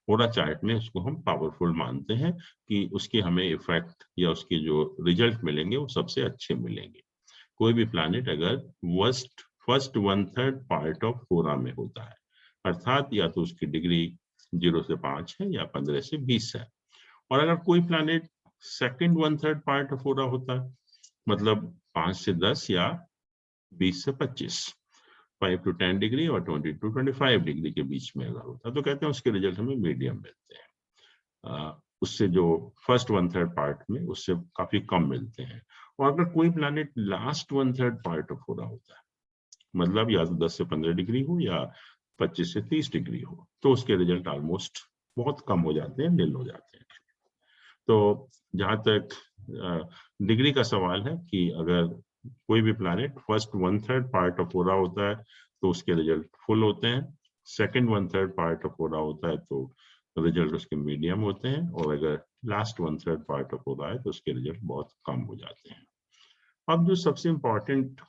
होरा चार्ट में उसको हम पावरफुल मानते हैं कि उसके हमें इफेक्ट या उसके जो रिजल्ट मिलेंगे वो सबसे अच्छे मिलेंगे। कोई भी प्लैनेट अगर फर्स्ट 1/3 पार्ट ऑफ होरा में होता है, अर्थात या तो उसकी डिग्री 0 से 5 है या 15 से 20 है। और अगर कोई प्लैनेट सेकंड 1/3 पार्ट ऑफ होरा होता है, मतलब 5 से 10 या 20 से 25, 5 to 10 डिग्री और 20 to 25 डिग्री के बीच में अगर होता है, तो कहते हैं उसके रिजल्ट हमें मीडियम मिलते हैं। उससे जो फर्स्ट 1/3 पार्ट में उससे काफी कम मिलते हैं। और अगर कोई प्लैनेट लास्ट 1/3 पार्ट ऑफ होरा होता है, मतलब या तो 10 से 15 डिग्री हो या 25 से 30 डिग्री हो, तो उसके रिजल्ट ऑलमोस्ट बहुत कम हो जाते हैं, निल हो जाते हैं। तो जहां तक डिग्री का सवाल है कि अगर कोई भी प्लैनेट फर्स्ट 1/3 पार्ट ऑफ होरा होता है तो उसके रिजल्ट फुल होते हैं, सेकंड 1/3 पार्ट ऑफ होरा होता है तो रिजल्ट उसके मीडियम होते हैं, और अगर लास्ट 1/3 पार्ट ऑफ होरा है तो उसके रिजल्ट बहुत कम हो जाते हैं। अब जो सबसे इम्पोर्टेंट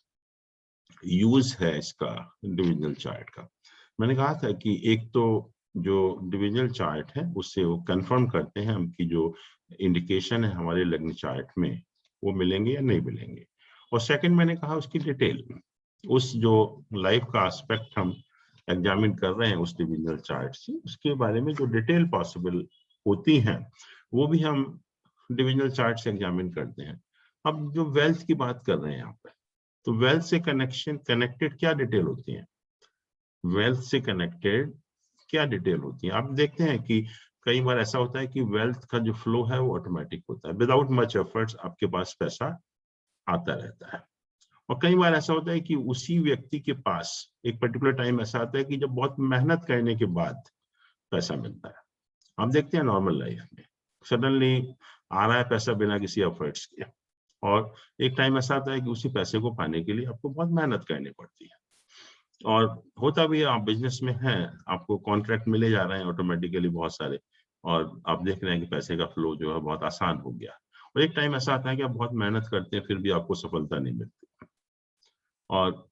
यूज है इसका डिविजनल चार्ट का, मैंने कहा था कि एक तो जो डिविजनल चार्ट है उससे वो कंफर्म करते हैं हम कि जो इंडिकेशन है हमारे लग्न चार्ट में वो मिलेंगे या नहीं मिलेंगे। और सेकंड मैंने कहा उसकी डिटेल, उस जो लाइफ का एस्पेक्ट हम एग्जामिन कर रहे हैं उस डिविजनल चार्ट से, उसके बारे में जो डिटेल पॉसिबल होती हैं वो भी हम डिविजनल चार्ट से एग्जामिन करते हैं। अब जो वेल्थ की बात कर रहे हैं यहाँ पे, तो वेल्थ से कनेक्टेड क्या डिटेल होती है, वेल्थ से कनेक्टेड क्या डिटेल होती है। आप देखते हैं कि कई बार ऐसा होता है कि वेल्थ का जो फ्लो है वो ऑटोमेटिक होता है, विदाउट मच एफर्ट्स आपके पास पैसा आता रहता है। और कई बार ऐसा होता है कि उसी व्यक्ति के पास एक पर्टिकुलर टाइम ऐसा आता है कि जब बहुत मेहनत करने के बाद पैसा मिलता है। हम देखते हैं नॉर्मल लाइफ में सडनली आ रहा है पैसा बिना किसी एफर्ट्स के, और एक टाइम ऐसा आता है कि उसी पैसे को पाने के लिए आपको बहुत मेहनत करनी पड़ती है। और होता भी है, आप बिजनेस में हैं, आपको कॉन्ट्रैक्ट मिले जा रहे हैं ऑटोमेटिकली बहुत सारे, और आप देख रहे हैं कि पैसे का फ्लो जो है बहुत आसान हो गया। और एक टाइम ऐसा आता है कि आप बहुत मेहनत करते हैं फिर भी आपको सफलता नहीं मिलती, और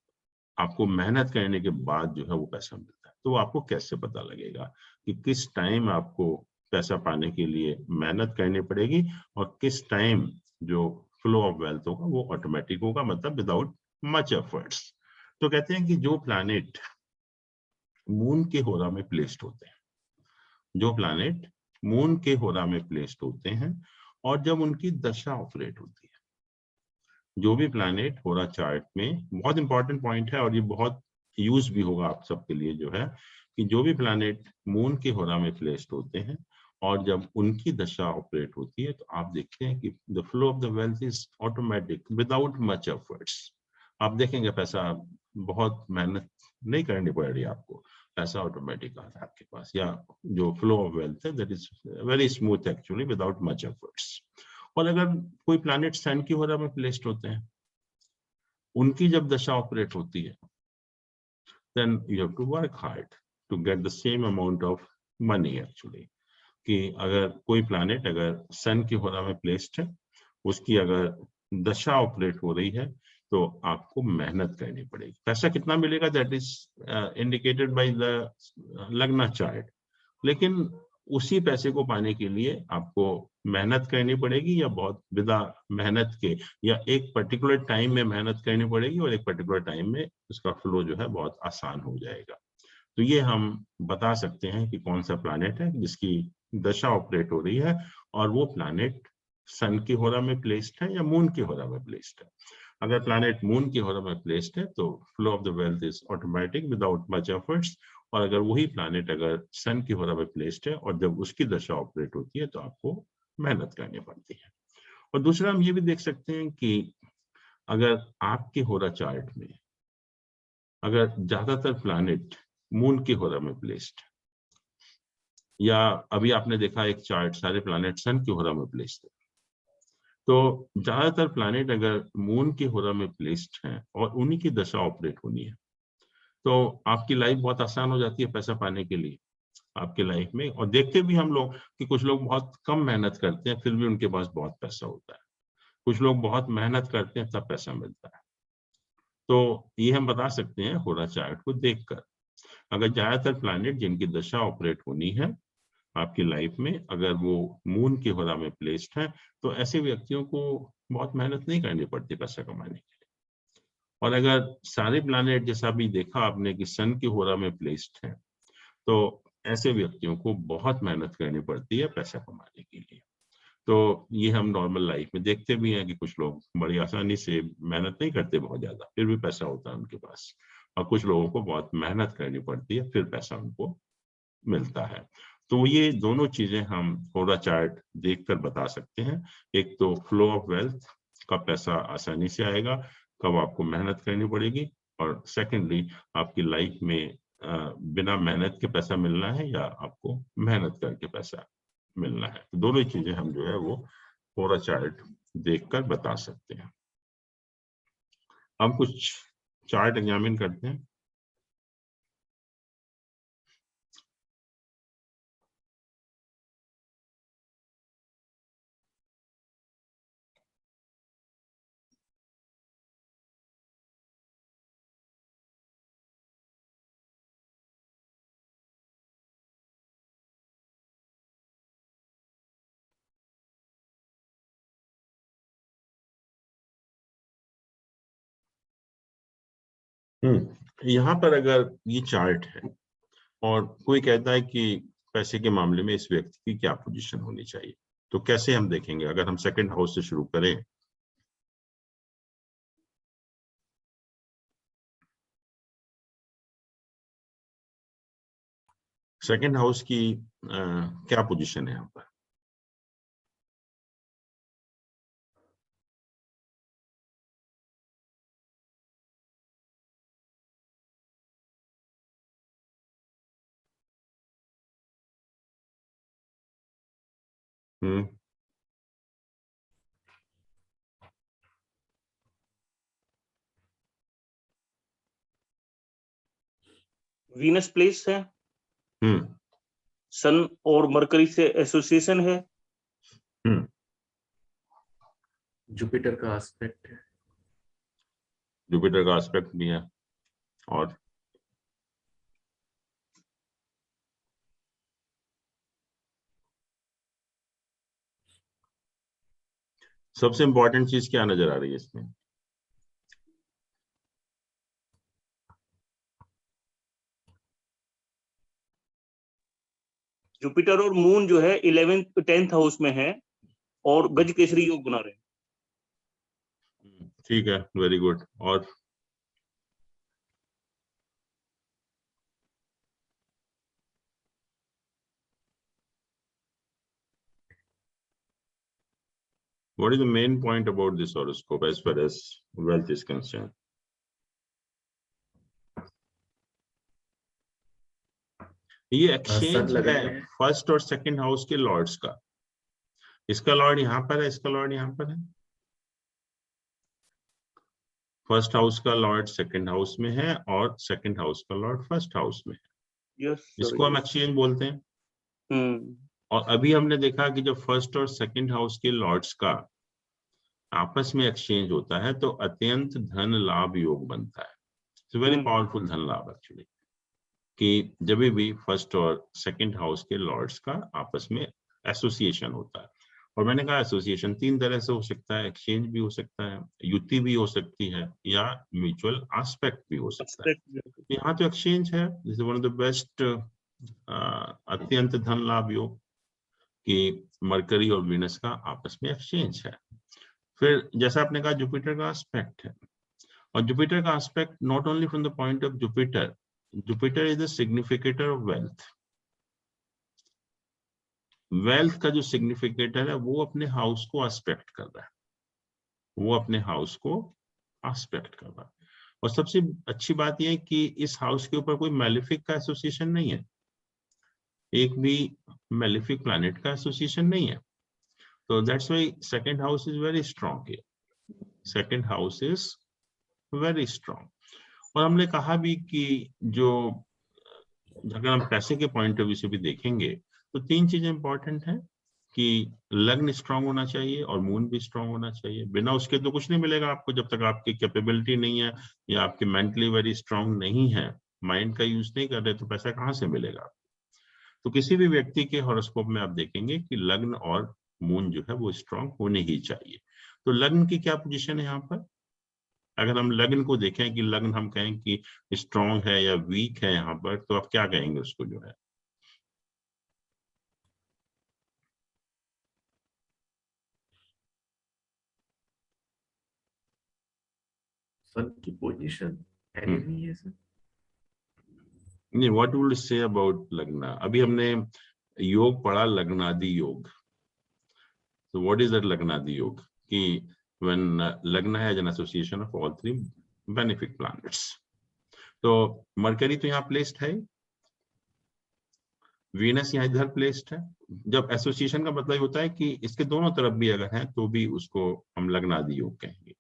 आपको मेहनत करने के बाद जो है वो पैसा मिलता है। तो आपको कैसे पता लगेगा कि किस टाइम आपको पैसा पाने के लिए मेहनत करनी पड़ेगी और किस टाइम जो फ्लो ऑफ वेल्थ होगा वो ऑटोमेटिक होगा, मतलब विदाउट मच एफर्ट्स। तो कहते हैं कि जो प्लैनेट मून के होरा में प्लेस्ड होते हैं, जो प्लैनेट मून के होरा में प्लेस्ड होते हैं और जब उनकी दशा ऑपरेट होती है, जो भी प्लैनेट होरा चार्ट में, बहुत इंपॉर्टेंट पॉइंट है और ये बहुत यूज भी होगा आप सबके लिए, जो है कि जो भी प्लैनेट मून के होरा में प्लेस्ड होते हैं और जब उनकी दशा ऑपरेट होती है तो आप देखते हैं कि the flow of the wealth is automatic without much efforts. आप देखेंगे पैसा बहुत मेहनत नहीं करनी पड़ रही आपको, पैसा ऑटोमेटिक आ रहा है आपके पास, या जो फ्लो ऑफ वेल्थ है that is very smooth actually without much efforts. और अगर कोई प्लैनेट सन की होरा में प्लेस्ड होते हैं, उनकी जब दशा ऑपरेट होती है, then you have to work hard to get the same amount of money actually। कि अगर कोई प्लैनेट अगर सन की होरा में प्लेस्ड है, उसकी अगर दशा ऑपरेट हो रही है तो आपको मेहनत करनी पड़ेगी। पैसा कितना मिलेगा that is indicated by the लग्ना चार्ट, लेकिन उसी पैसे को पाने के लिए आपको मेहनत करनी पड़ेगी या बहुत बिना मेहनत के, या एक पर्टिकुलर टाइम में मेहनत करनी पड़ेगी और एक पर्टिकुलर टाइम में उसका फ्लो जो है बहुत आसान हो जाएगा। तो ये हम बता सकते हैं कि कौन सा प्लैनेट है जिसकी दशा ऑपरेट हो रही है और वो प्लैनेट सन की होरा में प्लेस्ड है या मून की होरा में प्लेस्ड है। अगर प्लैनेट मून की होरा में प्लेस्ड है तो flow of the wealth is automatic without much efforts, और अगर वही प्लैनेट अगर सन की होरा में प्लेस्ड है और जब उसकी दशा ऑपरेट होती है तो आपको मेहनत करनी पड़ती है। और दूसरा हम ये भी देख सकते हैं कि अगर आपके होरा चार्ट में अगर ज्यादातर प्लैनेट मून की होरा में प्लेस्ड, या अभी आपने देखा एक चार्ट सारे प्लैनेट सन की होरा में प्लेस्ड है, तो ज्यादातर प्लैनेट अगर मून की होरा में प्लेस्ड हैं और उन्हीं की दशा ऑपरेट होनी है तो आपकी लाइफ बहुत आसान हो जाती है पैसा पाने के लिए। आपके लाइफ में। और देखते भी हम लोग कि कुछ लोग बहुत कम मेहनत करते हैं फिर भी उनके पास बहुत पैसा होता है, कुछ लोग बहुत मेहनत करते हैं तब पैसा मिलता है। तो ये हम बता सकते हैं होरा चार्ट को देखकर। अगर ज्यादातर प्लैनेट जिनकी दशा ऑपरेट होनी है आपकी लाइफ में, अगर वो मून के होरा में प्लेस्ड है, तो ऐसे व्यक्तियों को बहुत मेहनत नहीं करनी पड़ती पैसा कमाने के लिए। और अगर सारे प्लैनेट जैसा भी देखा आपने कि सन के होरा में प्लेस्ड है, तो ऐसे व्यक्तियों को बहुत मेहनत करनी पड़ती है पैसा कमाने के लिए। तो ये हम नॉर्मल लाइफ में देखते भी हैं कि कुछ लोग बड़ी आसानी से मेहनत नहीं करते बहुत ज्यादा, फिर भी पैसा होता है उनके पास। और कुछ लोगों को बहुत मेहनत करनी पड़ती है फिर पैसा उनको मिलता है। तो ये दोनों चीजें हम होरा चार्ट देखकर बता सकते हैं। एक तो फ्लो ऑफ वेल्थ, कब पैसा आसानी से आएगा, कब आपको मेहनत करनी पड़ेगी, और सेकेंडली आपकी लाइफ में बिना मेहनत के पैसा मिलना है या आपको मेहनत करके पैसा मिलना है। तो दोनों चीजें हम जो है वो होरा चार्ट देखकर बता सकते हैं। हम कुछ चार्ट एग्जामिन करते हैं। यहाँ पर अगर ये चार्ट है और कोई कहता है कि पैसे के मामले में इस व्यक्ति की क्या पोजीशन होनी चाहिए, तो कैसे हम देखेंगे? अगर हम सेकंड हाउस से शुरू करें, सेकंड हाउस की क्या पोजीशन है यहाँ पर? हम्म वीनस प्लेस है, हम्म सन और मरकरी से एसोसिएशन है, हम्म जुपिटर का एस्पेक्ट है, जुपिटर का एस्पेक्ट भी है, और सबसे इंपॉर्टेंट चीज क्या नजर आ रही है इसमें? जुपिटर और मून जो है 11th 10th हाउस में है और गज केसरी योग बना रहे हैं। ठीक है, वेरी गुड। और what is the main point about this horoscope as far as wealth is concerned? ये एक्सचेंज लगन है में फर्स्ट और सेकंड हाउस के लॉर्ड्स का। इसका लॉर्ड यहाँ पर है, इसका लॉर्ड यहाँ पर है। फर्स्ट हाउस का लॉर्ड सेकंड हाउस में है और सेकंड हाउस का लॉर्ड फर्स्ट हाउस में है। यस इसको हम एक्सचेंज बोलते हैं। और अभी हमने देखा कि जब फर्स्ट और सेकंड हाउस के लॉर्ड्स का आपस में एक्सचेंज होता है तो अत्यंत धन लाभ योग बनता है। इट्स वेरी पावरफुल धन लाभ एक्चुअली, कि जब भी फर्स्ट और सेकंड हाउस के लॉर्ड्स का आपस में एसोसिएशन होता है। और मैंने कहा एसोसिएशन 3 तरह से हो सकता है, एक्सचेंज भी हो सकता है, युति भी हो सकती है, या म्यूचुअल एस्पेक्ट भी हो सकता है। यहाँ तो एक्सचेंज है, this is one of the best अत्यंत धन लाभ योग, कि मरकरी और वीनस का आपस में एक्सचेंज है। फिर जैसा आपने कहा जुपिटर का एस्पेक्ट है, और जुपिटर का aspect not only from the point of Jupiter, Jupiter is the significator of wealth. Wealth का जो सिग्निफिकेटर है वो अपने हाउस को एस्पेक्ट कर रहा है, वो अपने हाउस को एस्पेक्ट कर रहा है। और सबसे अच्छी बात यह है कि इस हाउस के ऊपर कोई मैलिफिक का एसोसिएशन नहीं है, एक भी मैलिफिक प्लैनेट का एसोसिएशन नहीं है। तो that's why second house is very strong here, second house is very strong. और हमने कहा भी कि जो अगर हम पैसे के पॉइंट ऑफ व्यू से भी देखेंगे तो 3 चीजें इंपॉर्टेंट हैं कि लग्न स्ट्रांग होना चाहिए और मून भी स्ट्रांग होना चाहिए। बिना उसके तो कुछ नहीं मिलेगा आपको, जब तक आपकी कैपेबिलिटी नहीं है या आपकी मेंटली वेरी स्ट्रांग नहीं है, माइंड का यूज नहीं कर रहे, तो पैसा कहाँ से मिलेगा। तो किसी भी व्यक्ति के हॉरोस्कोप में आप देखेंगे कि लग्न और मून जो है वो स्ट्रांग होने ही चाहिए। तो लग्न की क्या पोजीशन है यहाँ पर, अगर हम लग्न को देखें कि लग्न हम कहें कि स्ट्रांग है या वीक है यहाँ पर, तो आप क्या कहेंगे उसको जो है। सन की पोजीशन एनिमी है सर। नहीं, व्हाट विल से अबाउट लग्न, अभी हमने योग पढ़ा लग्नादि योग। तो व्हाट इज दैट लग्नादि योग, कि व्हेन लग्न है an association of all 3 benefic planets. तो मरकरी तो यहाँ प्लेस्ड है, वीनस यहाँ इधर प्लेस्ड है। जब एसोसिएशन का मतलब होता है कि इसके दोनों तरफ भी अगर है तो भी उसको हम लग्नादि योग कहेंगे।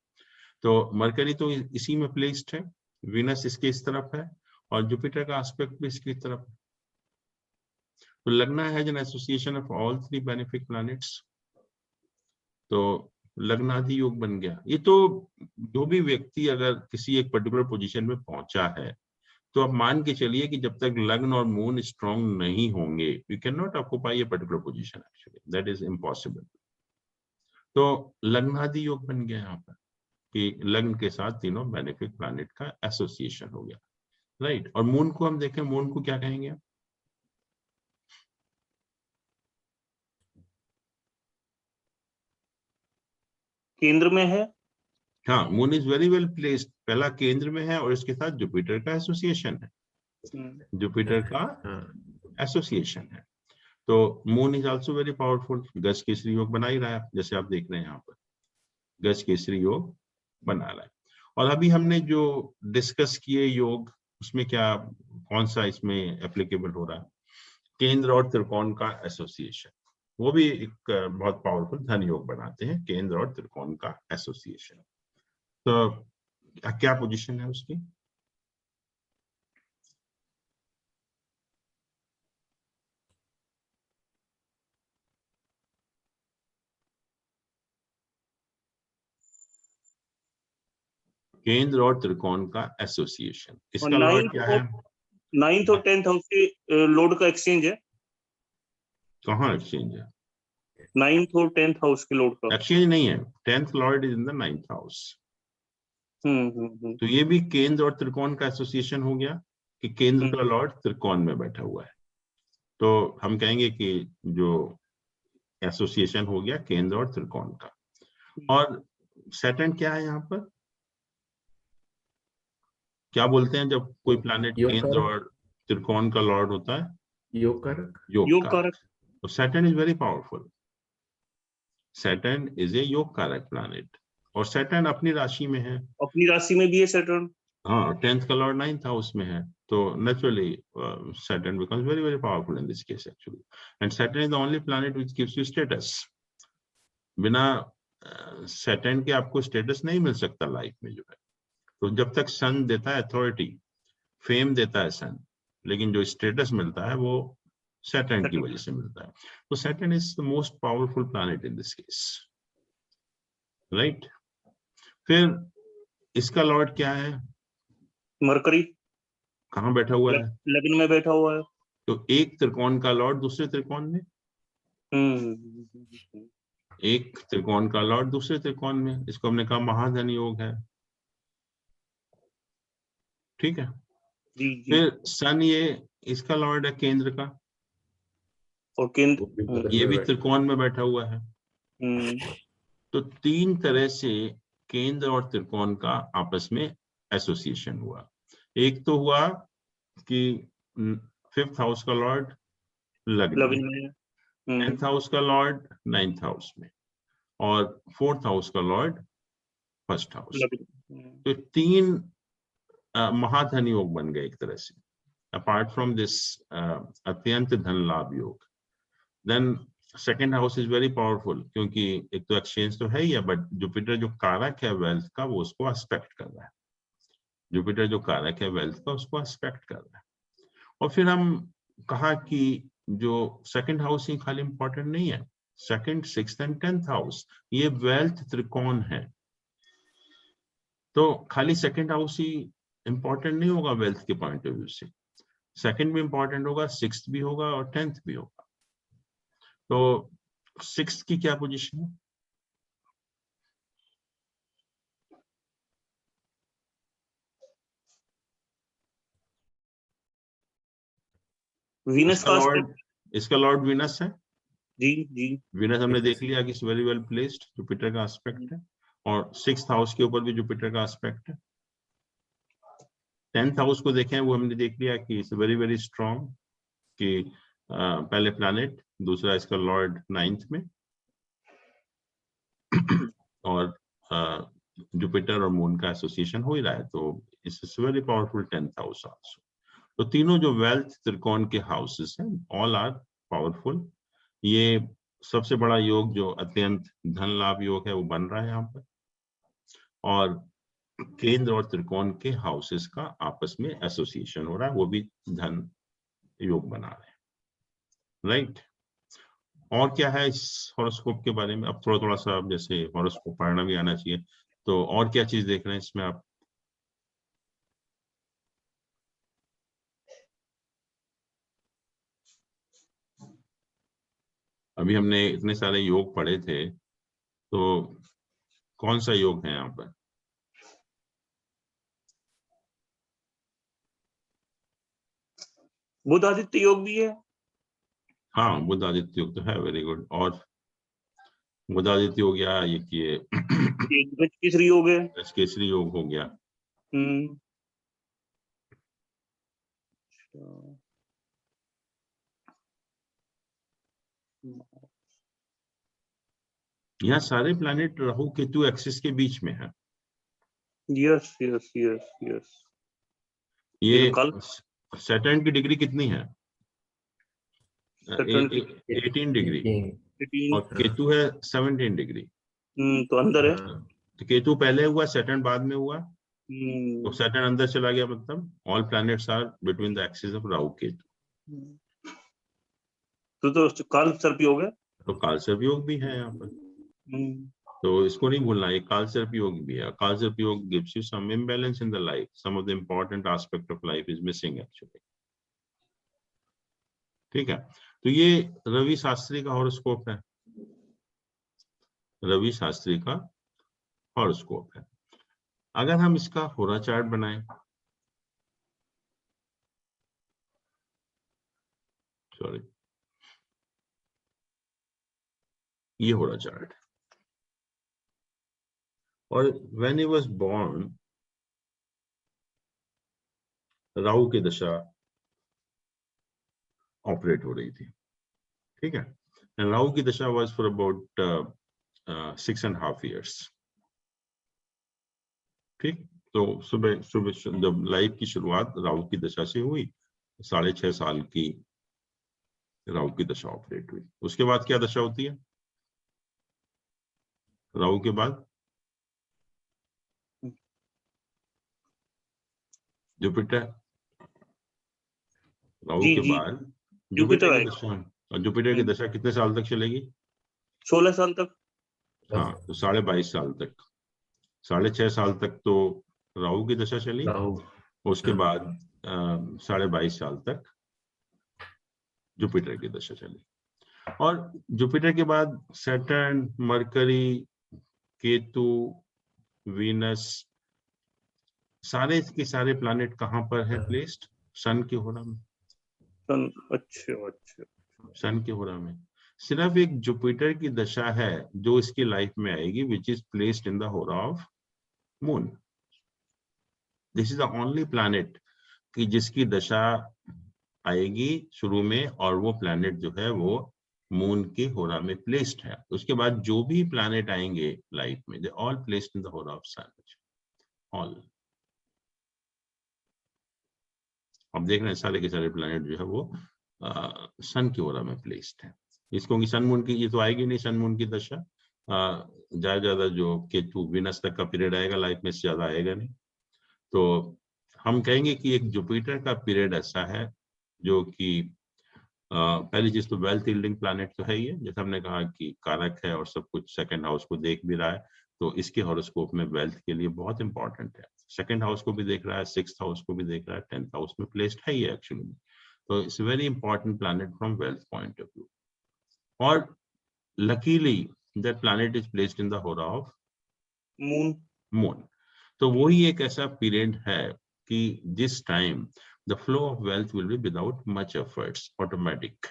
तो मरकरी तो इसी में प्लेस्ड है, वीनस इसके इस तरफ है और जुपिटर का एस्पेक्ट भी इसकी तरफ है। तो लग्ना है an association of all 3 benefic planets, तो लग्नादि योग बन गया। ये तो जो भी व्यक्ति अगर किसी एक पर्टिकुलर पोजीशन में पहुंचा है, तो आप मान के चलिए कि जब तक लग्न और मून स्ट्रांग नहीं होंगे, you can not occupy a particular position, actually that is impossible. तो लग्नादि योग बन गया यहाँ पर कि लग्न के साथ तीनों बेनिफिक प्लैनेट का एसोसिएशन हो गया, राइट। और मून को हम देखें, मून को क्या कहेंगे, केंद्र में है। हाँ, moon is very well placed, पहला केंद्र में है और इसके साथ जुपिटर का एसोसिएशन है, जुपिटर का एसोसिएशन है। तो moon is also very powerful, गज केसरी योग बना ही रहा है, जैसे आप देख रहे हैं यहाँ पर गज केसरी योग बना रहा है। और अभी हमने जो डिस्कस किए योग, उसमें क्या कौन सा इसमें एप्लीकेबल हो रहा है, केंद्र और त्रिकोण का एसोसिएशन, वो भी एक बहुत पावरफुल धन योग बनाते हैं, केंद्र और त्रिकोण का एसोसिएशन। तो क्या पोजीशन है उसकी, केंद्र और त्रिकोण का एसोसिएशन, इसका लॉर्ड क्या है, 9th और 10th हाउस के लॉर्ड का एक्सचेंज है। कहाँ एक्सचेंज है, 9th और 10th हाउस के लॉर्ड का एक्सचेंज नहीं है, 10th Lord is in the 9th house. तो ये भी केंद्र और त्रिकोण का एसोसिएशन हो गया कि केंद्र का लॉर्ड त्रिकोण में बैठा हुआ है, तो हम कहेंगे कि जो एसोसिएशन हो गया केंद्र और त्रिकोण का। और सैटर्न क्या है यहाँ पर, क्या बोलते हैं जब कोई प्लैनेट केंद्र और त्रिकोण का लॉर्ड होता है, योग कारक, योग कारक। तो Saturn is very powerful, Saturn is a योग कारक प्लैनेट, और सैटर्न अपनी राशि में है, अपनी राशि में भी है सैटर्न। हाँ, 10th का लॉर्ड 9th हाउस में है, तो naturally Saturn becomes very very powerful in this case actually. And Saturn is the only planet which gives you status, बिना सैटर्न के आपको स्टेटस नहीं मिल सकता लाइफ में जो है। तो जब तक सन देता है अथॉरिटी, फेम देता है सन, लेकिन जो स्टेटस मिलता है वो सैटर्न की वजह से मिलता है। तो Saturn is the most powerful planet in this case, right. फिर इसका लॉर्ड क्या है, मरकरी कहाँ बैठा हुआ है, लग्न में बैठा हुआ है। तो एक त्रिकोण का लॉर्ड दूसरे त्रिकोण में, एक त्रिकोण का लॉर्ड दूसरे त्रिकोण में, इसको हमने कहा महाधन योग है, ठीक है। जी जी। फिर सन ये इसका लॉर्ड है केंद्र का, और केंद्र ये भी त्रिकोण में बैठा हुआ है। तो 3 तरह से केंद्र और त्रिकोण का आपस में एसोसिएशन हुआ। एक तो हुआ कि 5th हाउस का लॉर्ड लग्न में, 10th हाउस का लॉर्ड 9th हाउस में, और 4th हाउस का लॉर्ड 1st हाउस। तो 3 महाधन योग बन गए एक तरह से, अपार्ट फ्रॉम दिस अत्यंत धन लाभ योग। Then second house is very powerful, क्योंकि एक तो एक्सचेंज तो है ही है, बट जुपिटर जो कारक है वेल्थ का वो उसको एस्पेक्ट कर रहा है, जुपिटर जो कारक है वेल्थ का उसको एस्पेक्ट कर रहा है। और फिर हम कहा कि जो सेकंड हाउस ही खाली इंपॉर्टेंट नहीं है, second, sixth and 10th house ये वेल्थ त्रिकोण है। तो खाली सेकंड हाउस ही इंपॉर्टेंट नहीं होगा वेल्थ के पॉइंट ऑफ व्यू से, सेकंड भी इंपॉर्टेंट होगा, सिक्स्थ भी होगा और 10th भी होगा। तो सिक्स्थ की क्या पोजीशन है? वीनस का इसका लॉर्ड वीनस है। जी जी, वीनस हमने देख लिया कि वेरी वेल प्लेस्ड, जुपिटर का एस्पेक्ट है, और 6th हाउस के ऊपर भी जुपिटर का एस्पेक्ट है। 10th हाउस को देखें, वो हमने देख लिया कि इट्स वेरी वेरी स्ट्रॉन्ग, कि पहले प्लैनेट, दूसरा इसका लॉर्ड 9th में, और जुपिटर और मून का एसोसिएशन हो ही रहा है, तो it's very powerful 10th house also. तो तीनों जो वेल्थ त्रिकोण के हाउसेस हैं, ऑल आर पावरफुल। ये सबसे बड़ा योग जो अत्यंत धन लाभ योग है वो बन रहा है यहाँ पर, और केंद्र और त्रिकोण के हाउसेस का आपस में एसोसिएशन हो रहा है, वो भी धन योग बना रहे हैं, राइट। और क्या है इस हॉरोस्कोप के बारे में? अब थोड़ा थोड़ा सा, जैसे हॉरोस्कोप पढ़ना भी आना चाहिए, तो और क्या चीज देख रहे हैं इसमें आप? अभी हमने इतने सारे योग पढ़े थे, तो कौन सा योग है यहाँ पर? बुध आदित्य योग भी है। हाँ, बुध आदित्य योग तो है, वेरी गुड। और बुध आदित्य हो गया, ये किए एक गज केसरी योग है। केसरी योग हो गया। यहाँ सारे प्लैनेट राहु केतु एक्सिस के बीच में है। Yes yes yes yes. ये कल सैटर्न की डिग्री कितनी है? 18 डिग्री, और केतु है 17 डिग्री। तो अंदर है। तो केतु पहले हुआ, सैटर्न बाद में हुआ, तो सैटर्न अंदर चला गया, मतलब all planets are between the axis of Rahu Ketu. तो काल सर्प योग है। तो काल सर्प योग भी है यहाँ पर, तो इसको नहीं भूलना, ये काल सर्प योग भी है। काल सर्प योग gives you some imbalance in the life, some of the important aspect of life is missing actually, ठीक है। तो ये रवि शास्त्री का हॉरोस्कोप है, रवि शास्त्री का हॉरोस्कोप है। अगर हम इसका होरा चार्ट बनाएं, सॉरी, ये होरा चार्ट, और when he was born, Rahu की दशा ऑपरेट हो रही थी, ठीक है। राहु की दशा वाज फॉर अबाउट 6.5 years, ठीक। तो सुबह सुबह जब लाइफ की शुरुआत राहु की दशा से हुई, 6.5 साल की राहु की दशा ऑपरेट हुई। उसके बाद क्या दशा होती है राहु के बाद? जुपिटर। राहु के बाद जुपिटर की दशा, और जुपिटर की दशा कितने साल तक चलेगी? 16 साल तक। हाँ, तो 22.5 साल तक, 6.5 साल तक तो राहु की दशा चली, उसके बाद 22.5 साल तक जुपिटर की दशा चली। और जुपिटर के बाद सैटर्न, मरकरी, केतु, वीनस, सारे के सारे प्लैनेट कहाँ पर है प्लेस्ड? सन के होरा में। अच्छा, सन के होरा में सिर्फ एक जुपिटर की दशा है जो इसकी लाइफ में आएगी, which is placed in the hora of moon. This is the only planet कि जिसकी दशा आएगी शुरू में, और वो प्लैनेट जो है वो मून के होरा में प्लेस्ड है। उसके बाद जो भी प्लैनेट आएंगे लाइफ में, they all placed in the hora of sun, all. अब देख रहे हैं सारे के सारे प्लैनेट जो है वो सन की होरा में प्लेस्ड है। इसको सन मून की ये तो आएगी नहीं, सन मून की दशा ज्यादा जो केतु वीनस तक का पीरियड आएगा लाइफ में, से ज्यादा आएगा नहीं। तो हम कहेंगे कि एक जुपिटर का पीरियड ऐसा है जो कि पहली चीज तो वेल्थ यील्डिंग प्लैनेट तो है ही है, जैसे हमने कहा कि कारक है और सब कुछ सेकंड हाउस को देख भी रहा है, तो इसके हॉरोस्कोप में वेल्थ के लिए बहुत इंपॉर्टेंट है। सेकंड हाउस को भी देख रहा है, सिक्स्थ हाउस को भी देख रहा है, 10th हाउस में प्लेस्ड है ही है एक्चुअली में, तो it's very important planet from wealth point of view. और luckily that planet is placed in the hora of moon. तो वही एक ऐसा पीरियड है कि जिस time the flow of wealth will be without much efforts, automatic।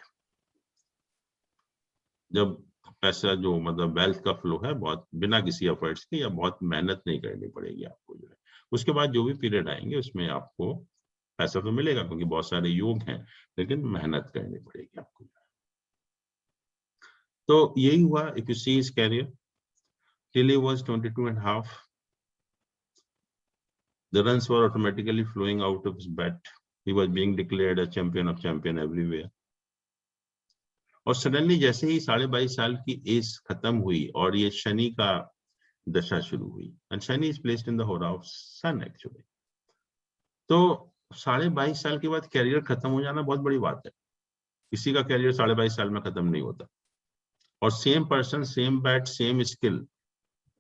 जब पैसा जो मतलब वेल्थ का फ्लो है बहुत बिना किसी एफर्ट्स के या बहुत मेहनत नहीं करनी पड़ेगी आपको जो है। उसके बाद जो भी पीरियड आएंगे उसमें आपको पैसा तो मिलेगा क्योंकि बहुत सारे योग हैं, लेकिन मेहनत करनी पड़ेगी आपको। तो यही हुआ। If you see his career till he was 22.5, the runs were automatically flowing out of his bat। He was being declared a champion of champion everywhere। और सडनली जैसे ही 22.5 साल की एज खत्म हुई और ये शनि का दशा शुरू हुई, and Shani is placed in the hora of sun actually, तो 22.5 साल के बाद कैरियर खत्म हो जाना बहुत बड़ी बात है। किसी का कैरियर 22.5 साल में खत्म नहीं होता। और same person, same bat, same skill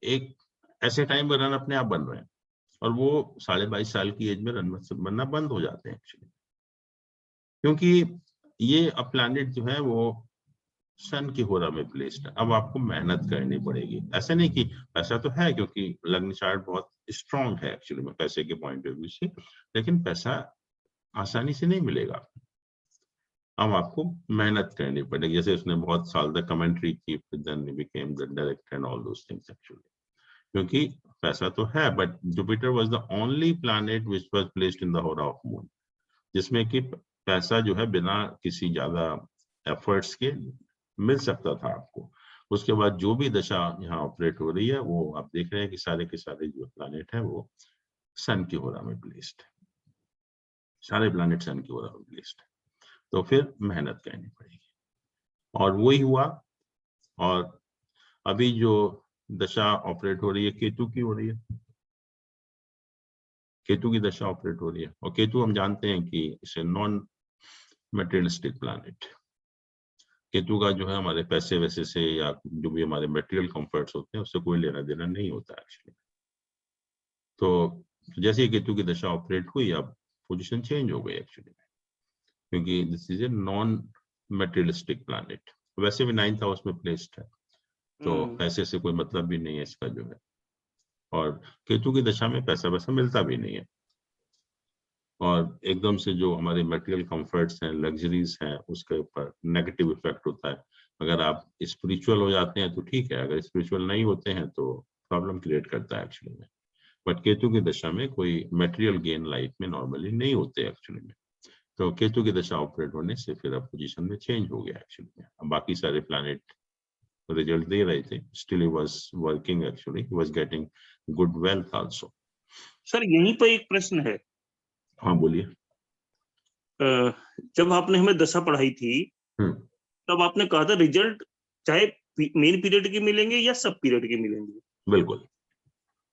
एक ऐसे टाइम में रन अपने आप बन रहे हैं, और वो 22.5 साल की एज में रन बनना बंद हो जाते हैं एक्चुअली, क्योंकि ये अब प्लैनेट जो है वो सन की होरा में प्लेस्ड है। अब आपको मेहनत करनी पड़ेगी। ऐसा नहीं कि पैसा तो है, क्योंकि लग्न चार्ट बहुत स्ट्रांग है एक्चुअली में पैसे के पॉइंट ऑफ व्यू से, लेकिन पैसा आसानी से नहीं मिलेगा। अब आपको मेहनत करनी पड़ेगी। जैसे उसने बहुत साल तक कमेंट्री की, then he became the director and all those things actually, क्योंकि पैसा तो है, but Jupiter was the only planet which was placed in the hora of moon, जिसमें कि पैसा जो है बिना किसी ज्यादा एफर्ट्स के मिल सकता था आपको। उसके बाद जो भी दशा यहाँ ऑपरेट हो रही है वो आप देख रहे हैं कि सारे के सारे जो प्लैनेट है वो सन की होरा में प्लेस्ड है, सारे प्लैनेट सन की होरा में प्लेस्ड है, तो फिर मेहनत करनी पड़ेगी। और वही हुआ। और अभी जो दशा ऑपरेट हो रही है केतु की हो रही है, केतु की दशा ऑपरेट हो रही है, और केतु हम जानते हैं कि इसे नॉन मटेरियलिस्टिक प्लैनेट, केतु का जो है हमारे पैसे वैसे से या जो भी हमारे मटेरियल कंफर्ट्स होते हैं उससे कोई लेना देना नहीं होता एक्चुअली। तो जैसे ही केतु की दशा ऑपरेट हुई, अब पोजीशन चेंज हो गई एक्चुअली, क्योंकि this is a non materialistic planet. वैसे भी 9th हाउस में प्लेस्ड है, तो पैसे से कोई मतलब भी नहीं है इसका जो है, और केतु की दशा में पैसा वैसा मिलता भी नहीं है, और एकदम से जो हमारे मटेरियल कंफर्ट्स हैं, लग्जरीज हैं, उसके ऊपर नेगेटिव इफेक्ट होता है। अगर आप स्पिरिचुअल हो जाते हैं तो ठीक है, अगर स्पिरिचुअल नहीं होते हैं तो प्रॉब्लम क्रिएट करता है एक्चुअली में। बट केतु की दशा में कोई मटेरियल गेन लाइफ में नॉर्मली नहीं होते एक्चुअली में, तो केतु की दशा ऑपरेट होने से फिर अब पोजीशन में चेंज हो गया एक्चुअली में। अब बाकी सारे प्लैनेट रिजल्ट दे रहे थे, still he was working actually, he was getting good wealth also. Sir यहीं पर एक प्रश्न है। हाँ बोलिए। जब आपने हमें दशा पढ़ाई थी तब आपने कहा था रिजल्ट चाहे मेन पीरियड के मिलेंगे या सब पीरियड के मिलेंगे। बिल्कुल।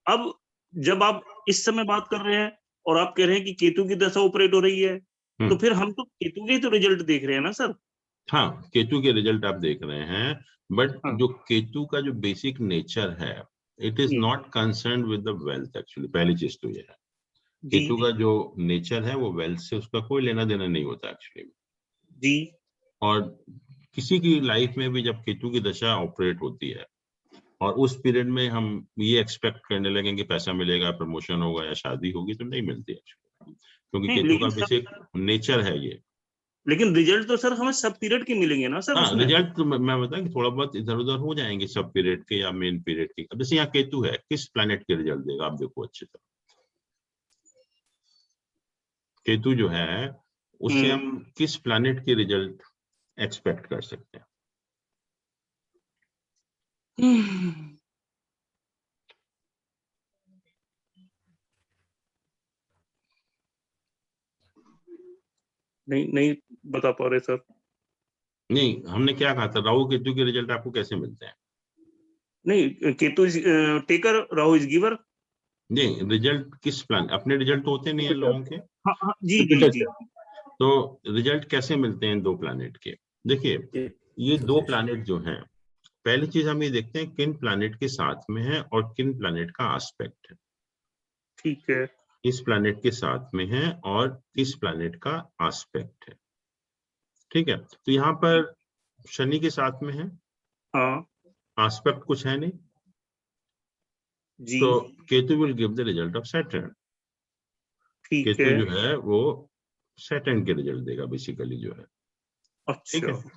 अब जब आप इस समय बात कर रहे हैं और आप कह रहे हैं कि केतु की दशा ऑपरेट हो रही है, तो फिर हम तो केतु के तो रिजल्ट देख रहे हैं ना सर। हाँ, केतु के रिजल्ट आप देख रहे हैं, बट हाँ। जो केतु का जो बेसिक नेचर है, it is not concern with the wealth actually. पहली चीज तो ये है, केतु का जो नेचर है वो वेल्थ से उसका कोई लेना देना नहीं होता एक्चुअली जी। और किसी की लाइफ में भी जब केतु की दशा ऑपरेट होती है और उस पीरियड में हम ये एक्सपेक्ट करने लगेंगे कि पैसा मिलेगा, प्रमोशन होगा या शादी होगी, तो नहीं मिलती एक्चुअली, क्योंकि केतु का बेसिक नेचर है ये। लेकिन रिजल्ट तो सर हमें सब पीरियड के मिलेंगे ना सर। हाँ, रिजल्ट तो मैं बताऊं कि थोड़ा बहुत इधर उधर हो जाएंगे सब पीरियड के या मेन पीरियड के। अब जैसे यहाँ केतु है, किस प्लैनेट के रिजल्ट देगा आप देखो अच्छे से। केतु जो है उससे हम किस प्लैनेट के रिजल्ट एक्सपेक्ट कर सकते हैं? नहीं बता पा रहे सर। नहीं, हमने क्या कहा था, राहु केतु के रिजल्ट आपको कैसे मिलते हैं? नहीं, Ketu is taker, Rahu is giver. नहीं, रिजल्ट किस प्लान, अपने रिजल्ट तो होते नहीं है लोगों के। हाँ, जी जी जी। तो रिजल्ट कैसे मिलते हैं दो प्लैनेट के? देखिए, ये दो प्लैनेट जो हैं, पहली चीज हम ये देखते हैं किन प्लैनेट के साथ में है और किन प्लैनेट का एस्पेक्ट है। ठीक है, इस प्लैनेट के साथ में है और इस प्लैनेट का एस्पेक्ट है। ठीक है, तो यहाँ पर शनि के साथ में है, हाँ एस्पेक्ट कुछ है नहीं, जी, तो Ketu will give the result of Saturn. ठीक केतु है, जो है वो सैटर्न के रिजल्ट देगा बेसिकली जो है। ठीक अच्छा, है,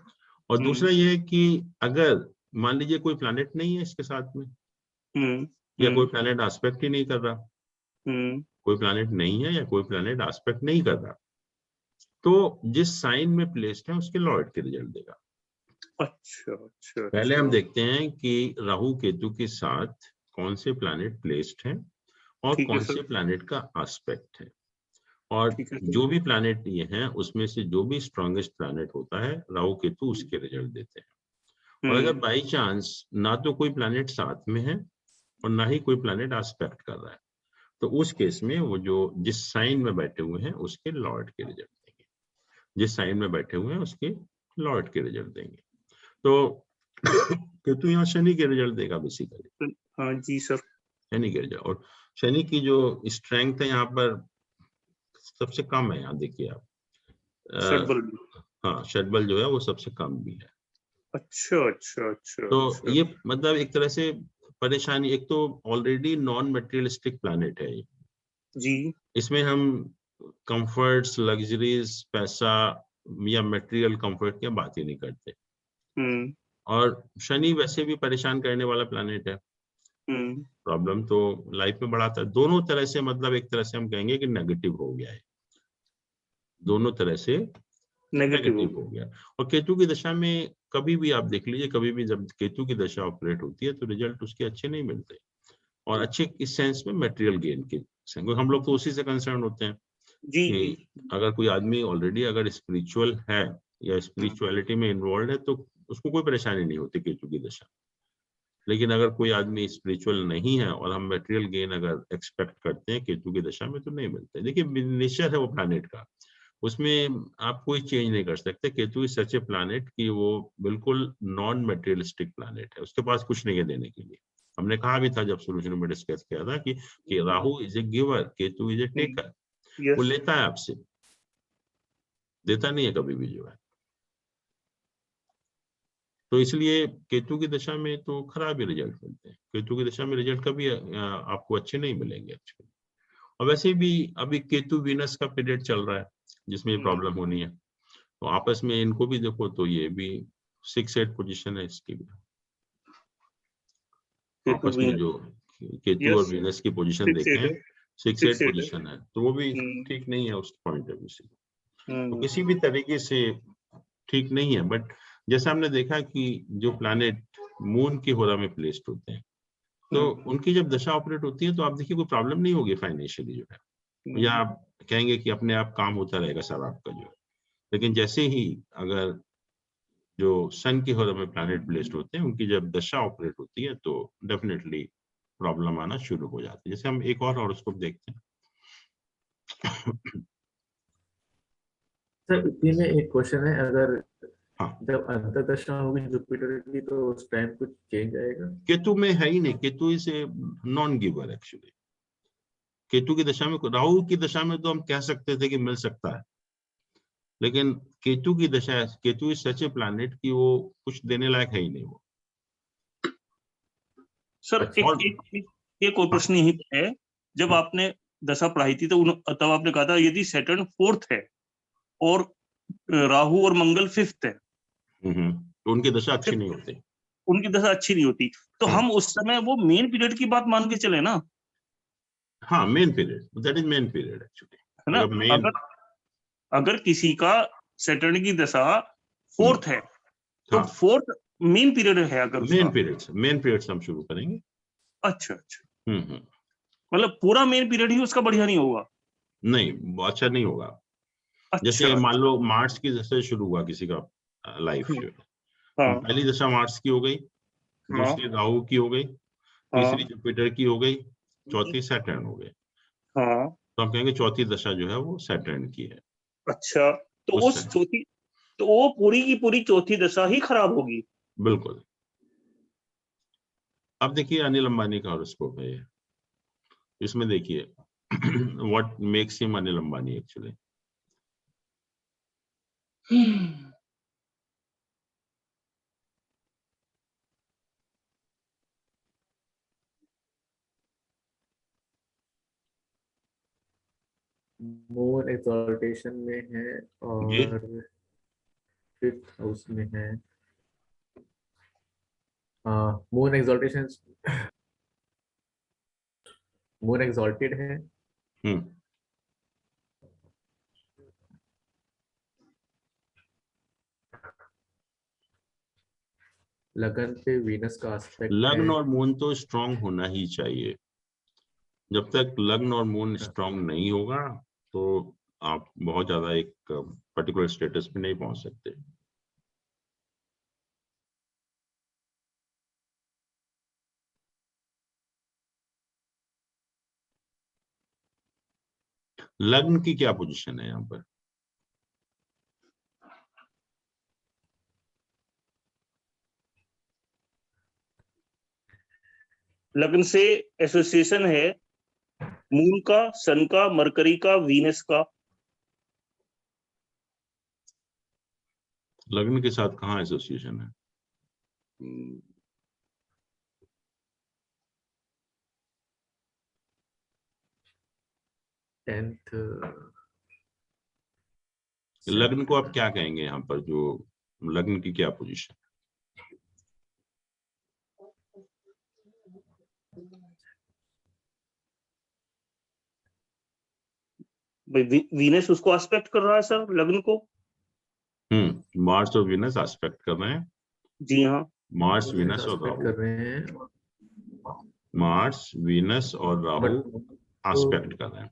और दूसरा ये है कि अगर मान लीजिए कोई प्लैनेट नहीं है इसके साथ में, या कोई प्लैनेट एस्पेक्ट ही नहीं कर रहा, कोई प्लैनेट नहीं है या कोई प्लैनेट एस्पेक्ट नहीं कर रहा, तो जिस साइन में प्लेस्ड है उसके लॉर्ड के रिजल्ट देगा। अच्छा, अच्छा, पहले हम अच्छा, देखते हैं कि राहु केतु के साथ कौन से प्लैनेट प्लेस्ड हैं और ठीक है कौन सर, से प्लैनेट का एस्पेक्ट है। और ठीक है सर, जो भी प्लैनेट ये हैं उसमें से जो भी स्ट्रॉन्गेस्ट प्लैनेट होता है राहु केतु उसके रिजल्ट देते हैं। और अगर बाई चांस ना तो कोई प्लैनेट साथ में है और ना ही कोई प्लैनेट एस्पेक्ट कर रहा है, तो उस केस में वो जो जिस साइन में बैठे हुए हैं उसके लॉर्ड के रिजल्ट देंगे, जिस साइन में बैठे हुए हैं उसके लॉर्ड के रिजल्ट देंगे। तो केतु यहाँ शनि के रिजल्ट देगा बेसिकली, हाँ जी सर, शनि के रिजल्ट। और शनि की जो स्ट्रेंथ है यहाँ पर सबसे कम है, यहाँ देखिए आप, षटबल, हाँ षटबल जो है वो सबसे कम भी है। अच्छा, अच्छा, अच्छा, तो अच्छा, ये मतलब एक तरह से परेशानी, एक तो ऑलरेडी नॉन मटेरियलिस्टिक प्लैनेट है ये, जी, इसमें हम कंफर्ट्स, लग्जरीज, पैसा या मटेरियल कंफर्ट की बात ही नहीं करते। और शनि वैसे भी परेशान करने वाला प्लैनेट है, प्रॉब्लम तो लाइफ में बढ़ाता है। दोनों तरह से मतलब एक तरह से हम कहेंगे कि नेगेटिव हो गया है, दोनों तरह से नेगेटिव हो नेगेटिव हो गया। और केतु की दशा में कभी भी आप देख लीजिए, कभी भी जब केतु की दशा ऑपरेट होती है तो रिजल्ट उसके अच्छे नहीं मिलते, और अच्छे इस सेंस में मटेरियल गेन के सेंस, हम लोग तो उसी से कंसर्न होते हैं जी, जी, कि अगर कोई आदमी ऑलरेडी अगर स्पिरिचुअल है या स्पिरिचुअलिटी में इन्वॉल्व है तो उसको कोई परेशानी नहीं होती केतु की दशा। लेकिन अगर कोई आदमी स्पिरिचुअल नहीं है और हम मटेरियल गेन अगर एक्सपेक्ट करते हैं केतु की दशा में, तो नहीं मिलता है। देखिए नेचर है वो प्लैनेट का, उसमें आप कोई चेंज नहीं कर सकते। Ketu is such A planet कि वो बिल्कुल नॉन मटेरियलिस्टिक प्लैनेट है, उसके पास कुछ नहीं है देने के लिए। हमने कहा भी था जब शुरू में डिस्कस किया था कि Rahu is a giver, Ketu is a taker. वो यस, लेता है आपसे, देता नहीं है कभी भी जो है। तो इसलिए केतु की दशा में तो खराब ही रिजल्ट मिलते हैं, केतु की दशा में रिजल्ट कभी आपको अच्छे नहीं मिलेंगे एक्चुअली। और वैसे भी अभी केतु वीनस का पीरियड चल रहा है जिसमें ये प्रॉब्लम होनी है, तो आपस में इनको भी देखो तो ये भी 6-8 पोजीशन है इसकी भी, केतु आपस भी, में जो केतु और यस, वीनस की पोजीशन 6-8 देखें, है, 6-8 6-8 है, पोजीशन है, तो वो भी ठीक नहीं है उस पॉइंट ऑफ व्यू से। तो किसी हम्म, भी तरीके से ठीक नहीं है। बट जैसा हमने देखा कि जो प्लैनेट मून की होरा में प्लेस्ड होते हैं, तो उनकी जब दशा ऑपरेट होती है तो आप देखिए कोई प्रॉब्लम नहीं होगी फाइनेंशियली जो है, या आप कहेंगे कि अपने आप काम होता रहेगा सब आपका जो है। लेकिन जैसे ही अगर जो सन की होरा में प्लैनेट प्लेस्ड होते हैं उनकी जब दशा ऑपरेट होती है तो डेफिनेटली प्रॉब्लम आना शुरू हो जाती है। जैसे हम एक और हॉरोस्कोप देखते हैं। सर इसी में एक क्वेश्चन है, अगर हाँ, जब अंतर्दशा होगी जुपिटर की तो उस टाइम कुछ चेंज आएगा? केतु में है ही नहीं, Ketu is a non giver actually. Ketu की दशा में, राहु की दशा में तो हम कह सकते थे कि मिल सकता है, लेकिन केतु की दशा, Ketu is such A planet कि वो कुछ देने लायक है ही नहीं वो। सर अच्छा, एक और एक एक, एक और प्रश्न यही है, जब आपने दशा पढ़ाई थी तो तब आपने कहा था यदि सैटर्न 4th है और राहु और मंगल 5th है, तो उनकी दशा अच्छी 5th नहीं होती। उनकी दशा अच्छी नहीं होती, तो हम उस समय वो मेन पीरियड की बात मान के चले ना, हाँ, main period, that is main period actually. है ना? अगर मेन, अगर अगर किसी का सैटर्न की दशा 4th है तो हाँ 4th मेन पीरियड है अगर उसका, मेन पीरियड से हम शुरू करेंगे। अच्छा, अच्छा, मतलब पूरा मेन पीरियड ही उसका बढ़िया नहीं होगा, नहीं, वो अच्छा नहीं होगा। अच्छा, जैसे मान अच्छा, लो मार्च की दशा शुरू हुआ किसी का लाइफ जो है, हाँ, पहली दशा मार्च की हो गई, हाँ, दूसरी राहु की हो गई, तीसरी हाँ, जुपिटर की हो गई, चौथी सैटर्न हो गई, हाँ, तो हम कहेंगे चौथी दशा जो है वो सैटर्न की है। अच्छा, तो उस उस चौथी, तो वो पूरी की पूरी चौथी दशा ही खराब होगी। बिल्कुल। अब देखिए अनिल अंबानी का हॉरोस्कोप है ये, इसमें देखिए what makes him Anil Ambani actually. Moon exaltation में है और फिफ्थ हाउस में है। मून एक्सॉल्टेशन, मून एक्सॉल्टेड है। लगन पे वीनस का एस्पेक्ट लग्न है। और मून तो स्ट्रांग होना ही चाहिए। जब तक लग्न और मून स्ट्रांग नहीं होगा तो आप बहुत ज्यादा एक पर्टिकुलर स्टेटस पे नहीं पहुंच सकते। लग्न की क्या पोजीशन है यहाँ पर? लग्न से एसोसिएशन है मून का, सन का, मरकरी का, वीनस का। लग्न के साथ कहाँ एसोसिएशन है? टेंथ। लग्न को आप क्या कहेंगे यहाँ पर, जो लग्न की क्या पोजीशन? वीनस उसको एस्पेक्ट कर रहा है सर, लग्न को। मार्स और वीनस एस्पेक्ट कर रहे हैं। जी हाँ, मार्स वीनस और एस्पेक्ट राहु, कर रहे हैं। मार्स वीनस और राहु एस्पेक्ट कर रहे हैं।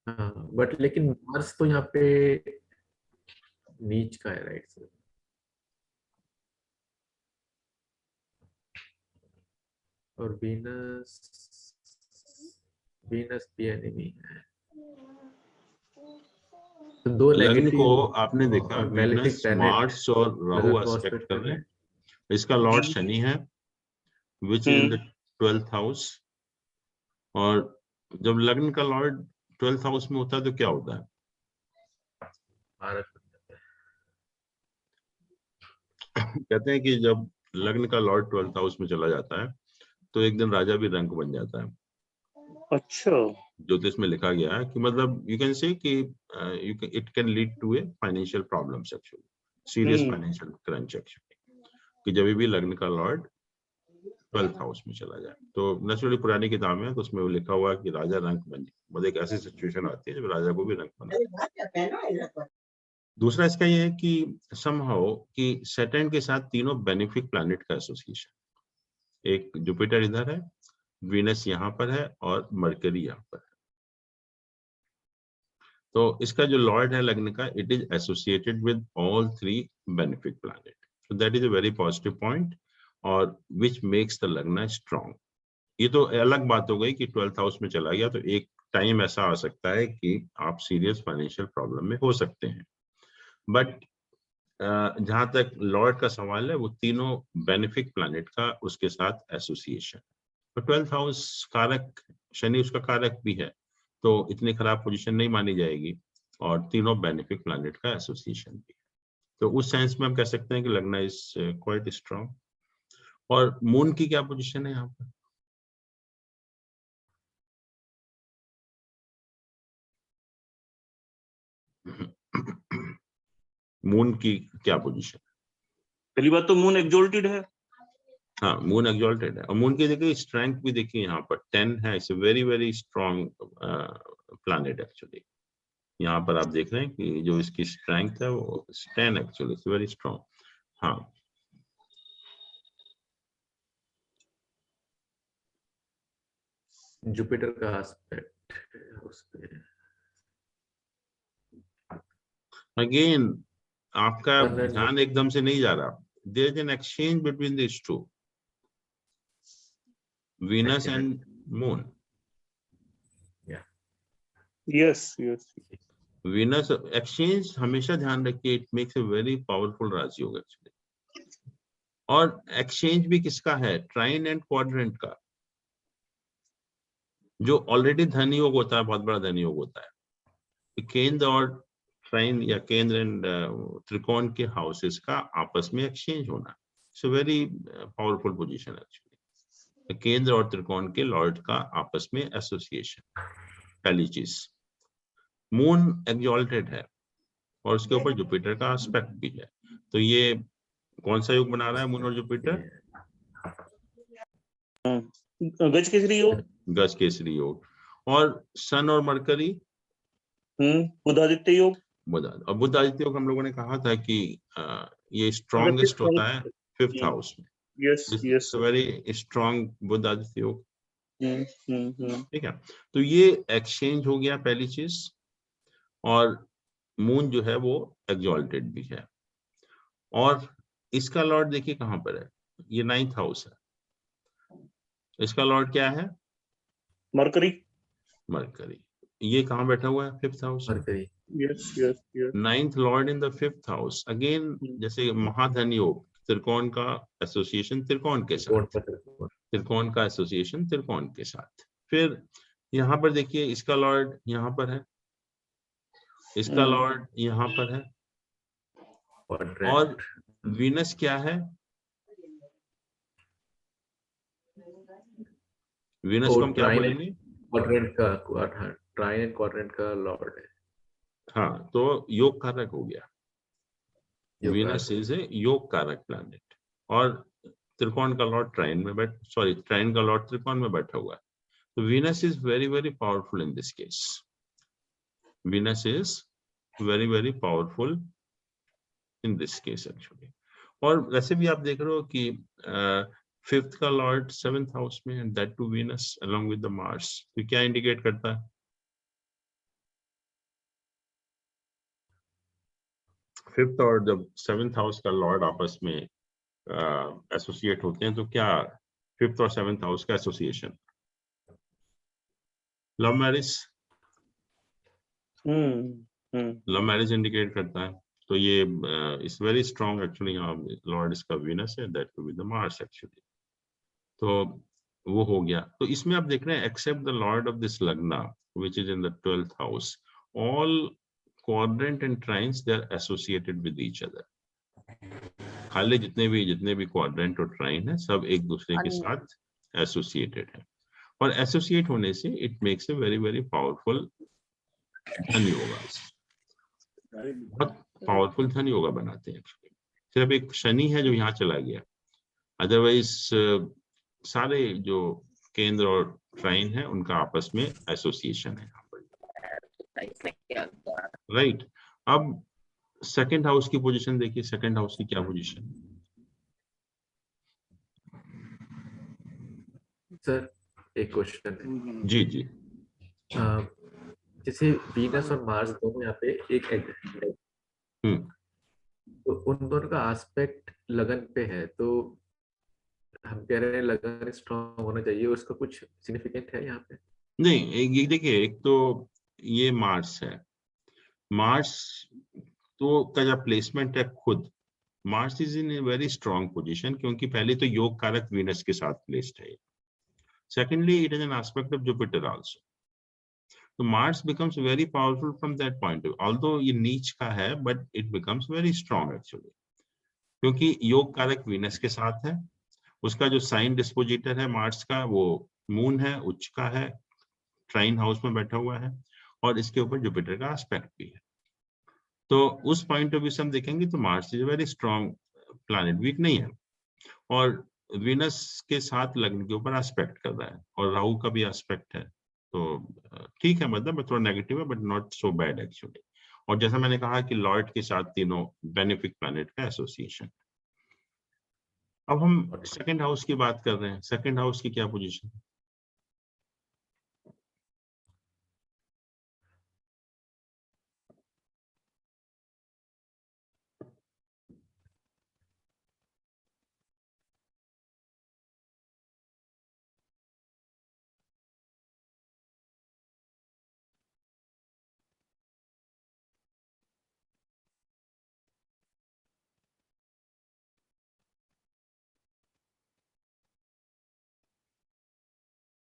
हाँ, बट लेकिन मार्स तो यहाँ पे नीच का है, राइट सर? और वीनस, वीनस भी एनिमी है। तो दो लग्न को नेगेटिव आपने देखा और मैलेफिक वीनस प्लैनेट मार्स और राहु लगन को एस्पेक्ट एस्पेक्ट कर कर रहे रहे हैं। हैं। इसका लॉर्ड जी। शनि है which is in the 12th house. और जब लग्न का लॉर्ड 12th हाउस में होता है तो क्या होता है? भारत। कहते हैं कि जब लग्न का लॉर्ड 12th हाउस में चला जाता है तो एक दिन राजा भी रंक बन जाता है। अच्छा। ज्योतिष में लिखा गया है कि मतलब यू कैन से कि it can lead to a financial problems actually, serious financial crunch actually, कि जब भी लग्न का लॉर्ड 12th हाउस में चला जाए। तो नेचुरली पुरानी किताब में तो उसमें वो लिखा हुआ है कि राजा रंक बन जाए, मतलब एक ऐसी सिचुएशन आती है जब राजा को भी रंक बना। दूसरा इसका ये है कि समहाउ कि सैटर्न के साथ तीनों बेनिफिक प्लैनेट का एसोसिएशन, एक जुपिटर इधर है, वीनस यहाँ पर है और मरकरी यहाँ पर है। तो इसका जो लॉर्ड है लग्न का, it is associated with all three benefic planet, so that is a very positive point और विच मेक्स द लग्न स्ट्रांग। ये तो अलग बात हो गई कि 12th हाउस में चला गया तो एक टाइम ऐसा आ सकता है कि आप सीरियस फाइनेंशियल प्रॉब्लम में हो सकते हैं। बट जहां तक लॉर्ड का सवाल है, वो तीनों बेनिफिक प्लैनेट का उसके साथ एसोसिएशन। तो 12th हाउस कारक शनि उसका कारक भी है, तो इतनी खराब पोजीशन नहीं मानी जाएगी और तीनों बेनिफिक प्लैनेट का एसोसिएशन भी है। तो उस सेंस में हम कह सकते हैं कि लग्न इज क्वाइट स्ट्रांग। और मून की क्या पोजीशन है यहाँ पर? मून की क्या पोजीशन? पहली बात तो मून एक्सॉल्टेड है। हाँ, मून एक्सॉल्टेड है और मून की देखिए स्ट्रेंथ भी देखिए यहाँ पर 10 है। It's very very strong planet actually. यहाँ पर आप देख रहे हैं कि जो इसकी स्ट्रेंथ है वो 10 एक्चुअली, इट्स वेरी स्ट्रांग। हाँ, जुपिटर का एस्पेक्ट उस पे। अगेन आपका पर ध्यान एकदम से नहीं जा रहा। There is an exchange between this two, Venus and moon. Yes yes Venus exchange हमेशा ध्यान रखिए, it makes a very powerful rajyog actually. और एक्सचेंज भी किसका है? ट्राइन एंड क्वाड्रेंट का, जो ऑलरेडी धन योग होता है, बहुत बड़ा धन योग होता है। केंद्र और ट्राइन या केंद्र एंड त्रिकोण के हाउसेस का आपस में एक्सचेंज होना, it's a very powerful position actually. केंद्र और त्रिकोण के लॉर्ड का आपस में एसोसिएशन, पहली चीज। मून एक्सॉल्टेड है और उसके ऊपर जुपिटर का एस्पेक्ट भी है, तो ये कौन सा योग बना रहा है मून और जुपिटर? गज केसरी योग, गज केसरी योग। और सन और मरकरी बुधादित्य योग। बुध, और बुध आदित्य योग हम लोगों ने कहा था कि ये स्ट्रॉन्गेस्ट होता है फिफ्थ हाउस में। यस यस वेरी स्ट्रॉन्ग बुध आदित्य योग। हम्म। ठीक है, तो ये एक्सचेंज हो गया पहली चीज। और मून जो है वो एक्सॉल्टेड भी है। और इसका लॉर्ड देखिए कहां पर है, ये 9th हाउस है। इसका लॉर्ड क्या है? मरकरी। मरकरी। ये कहां बैठा हुआ है? 5th हाउस में। Mercury. Yes yes yes 9th Lord in the 5th house. Again जैसे महाधन योग, त्रिकोण का एसोसिएशन त्रिकोण के साथ, त्रिकोण का एसोसिएशन त्रिकोण के साथ। फिर यहाँ पर देखिए इसका लॉर्ड यहाँ पर है, इसका लॉर्ड यहाँ पर है। और वीनस क्या है? वीनस को हम क्या बोलेंगे? क्वाड्रेंट का, ट्राइन एंड क्वाड्रेंट का लॉर्ड है। हाँ, तो योग कारक हो गया। योग वीनस इज ए योग कारक प्लैनेट। और त्रिकोण का लॉर्ड ट्राइन में ट्राइन का लॉर्ड त्रिकोण में बैठा हुआ है। तो Venus is very very powerful in this case. Venus is very very powerful in this case actually. और वैसे भी आप देख रहे हो कि 5th का लॉर्ड 7th हाउस में, and that too Venus along with the Mars. तो क्या इंडिकेट करता है? 5th और जब 7th हाउस का लॉर्ड आपस में एसोसिएट होते हैं, तो क्या 5th और 7th हाउस का association love marriage, love marriage indicate करता है। तो ये is very strong actually. Lord इसका वीनस है, that to be the Mars actually. तो वो हो गया। तो इसमें आप देख रहे हैं except the lord of this lagna which is in the 12th house, all quadrant and trines they are associated with each other. खाली जितने भी क्वाड्रेंट और ट्राइन है, सब एक दूसरे के साथ एसोसिएटेड है। और एसोसिएट होने से it makes a very very powerful धन योगा। बहुत पावरफुल धन योगा बनाते हैं। सिर्फ एक शनि है जो यहाँ चला गया, अदरवाइज सारे जो केंद्र और ट्राइन है उनका आपस में एसोसिएशन है। राइट। अब सेकंड हाउस की पोजीशन देखिए, सेकंड हाउस की क्या पोजीशन? सर एक क्वेश्चन है। जी जी। जैसे वीनस और मार्स दोनों यहाँ पे एक है, तो उन दोनों का एस्पेक्ट लगन पे है, तो हम कह रहे हैं लगन स्ट्रांग होना चाहिए, उसका कुछ सिग्निफिकेंट है यहाँ पे? नहीं, ये देखिए, एक तो ये मार्स है। मार्स तो का जो प्लेसमेंट है, खुद Mars is in a very strong position, क्योंकि पहले तो योग कारक वीनस के साथ प्लेस्ड है। Secondly it is an aspect of Jupiter also. तो Mars becomes very powerful from that point of view. Although ये नीच का है, but it becomes very strong actually, क्योंकि योग कारक वीनस के साथ है। उसका जो साइन डिस्पोजिटर है मार्स का, वो मून है, उच्च का है, ट्राइन हाउस में बैठा हुआ है, और इसके ऊपर जुपिटर का एस्पेक्ट भी है। तो उस पॉइंट ऑफ व्यू से हम देखेंगे तो Mars is very strong planet, weak नहीं है। और वीनस के साथ लग्न के ऊपर एस्पेक्ट कर रहा है, और राहु का भी एस्पेक्ट है। तो ठीक है, मतलब थोड़ा नेगेटिव है, but not so bad actually. और जैसा मैंने कहा कि लॉर्ड के साथ तीनों बेनिफिक प्लैनेट का एसोसिएशन। अब हम सेकंड हाउस की बात कर रहे हैं। सेकंड हाउस की क्या पोजीशन है?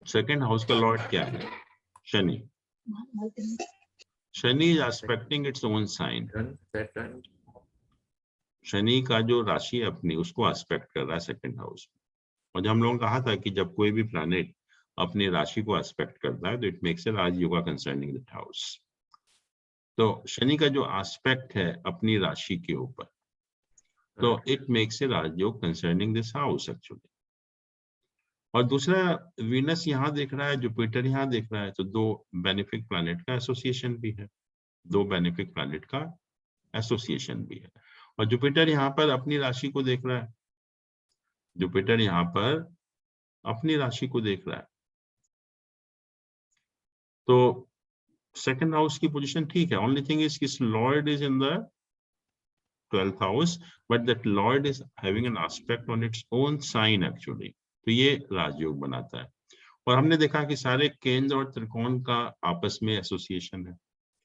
सेकंड हाउस का लॉर्ड क्या है? Shani. Shani is aspecting its own sign. Saturn, Shani का जो राशि है अपनी, उसको एस्पेक्ट कर रहा है सेकंड हाउस. और जब हम लोगों ने कहा था कि जब कोई भी प्लैनेट अपनी राशि को एस्पेक्ट करता है तो it makes A Rajyoga concerning that house. तो शनि का जो एस्पेक्ट है अपनी राशि के ऊपर, तो it makes a rajyog concerning this house actually. और दूसरा, वीनस यहाँ देख रहा है, जुपिटर यहाँ देख रहा है, तो दो बेनिफिक प्लैनेट का एसोसिएशन भी है. दो बेनिफिक प्लैनेट का एसोसिएशन भी है. और जुपिटर यहाँ पर अपनी राशि को देख रहा है. जुपिटर यहाँ पर अपनी राशि को देख रहा है. तो सेकंड हाउस की पोजीशन ठीक है. ओनली थिंग इज किस lord is in the 12th house, but that lord is having an aspect on its own sign actually. तो ये राजयोग बनाता है. और हमने देखा कि सारे केंद्र और त्रिकोण का आपस में एसोसिएशन है.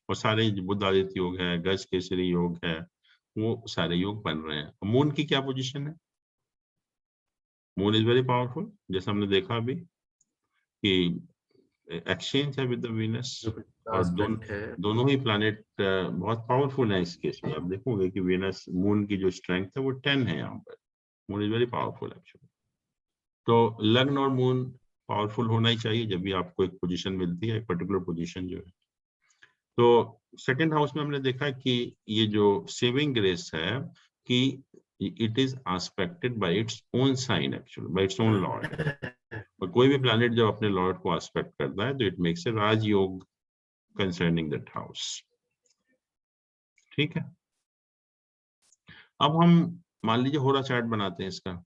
और सारे बुधादित्य योग है, गज केसरी योग है, वो सारे योग बन रहे हैं. मून की क्या पोजीशन है? Moon is very powerful. जैसे हमने देखा अभी कि एक्सचेंज है विद द वीनस. और दोनों ही प्लैनेट बहुत पावरफुल है इस केस में. आप देखोगे कि वीनस, मून की जो स्ट्रेंथ है वो 10 है यहाँ पर. Moon is very powerful actually. तो लग्न और मून पावरफुल होना ही चाहिए जब भी आपको एक पोजीशन मिलती है, एक पर्टिकुलर पोजीशन जो है. तो सेकंड हाउस में हमने देखा कि ये जो सेविंग ग्रेस है कि it is aspected by its own sign actually, by its own lord. और कोई भी प्लैनेट जब अपने लॉर्ड को एस्पेक्ट करता है तो it makes a rajyog concerning that house. ठीक है. अब हम मान लीजिए होरा चार्ट बनाते हैं इसका.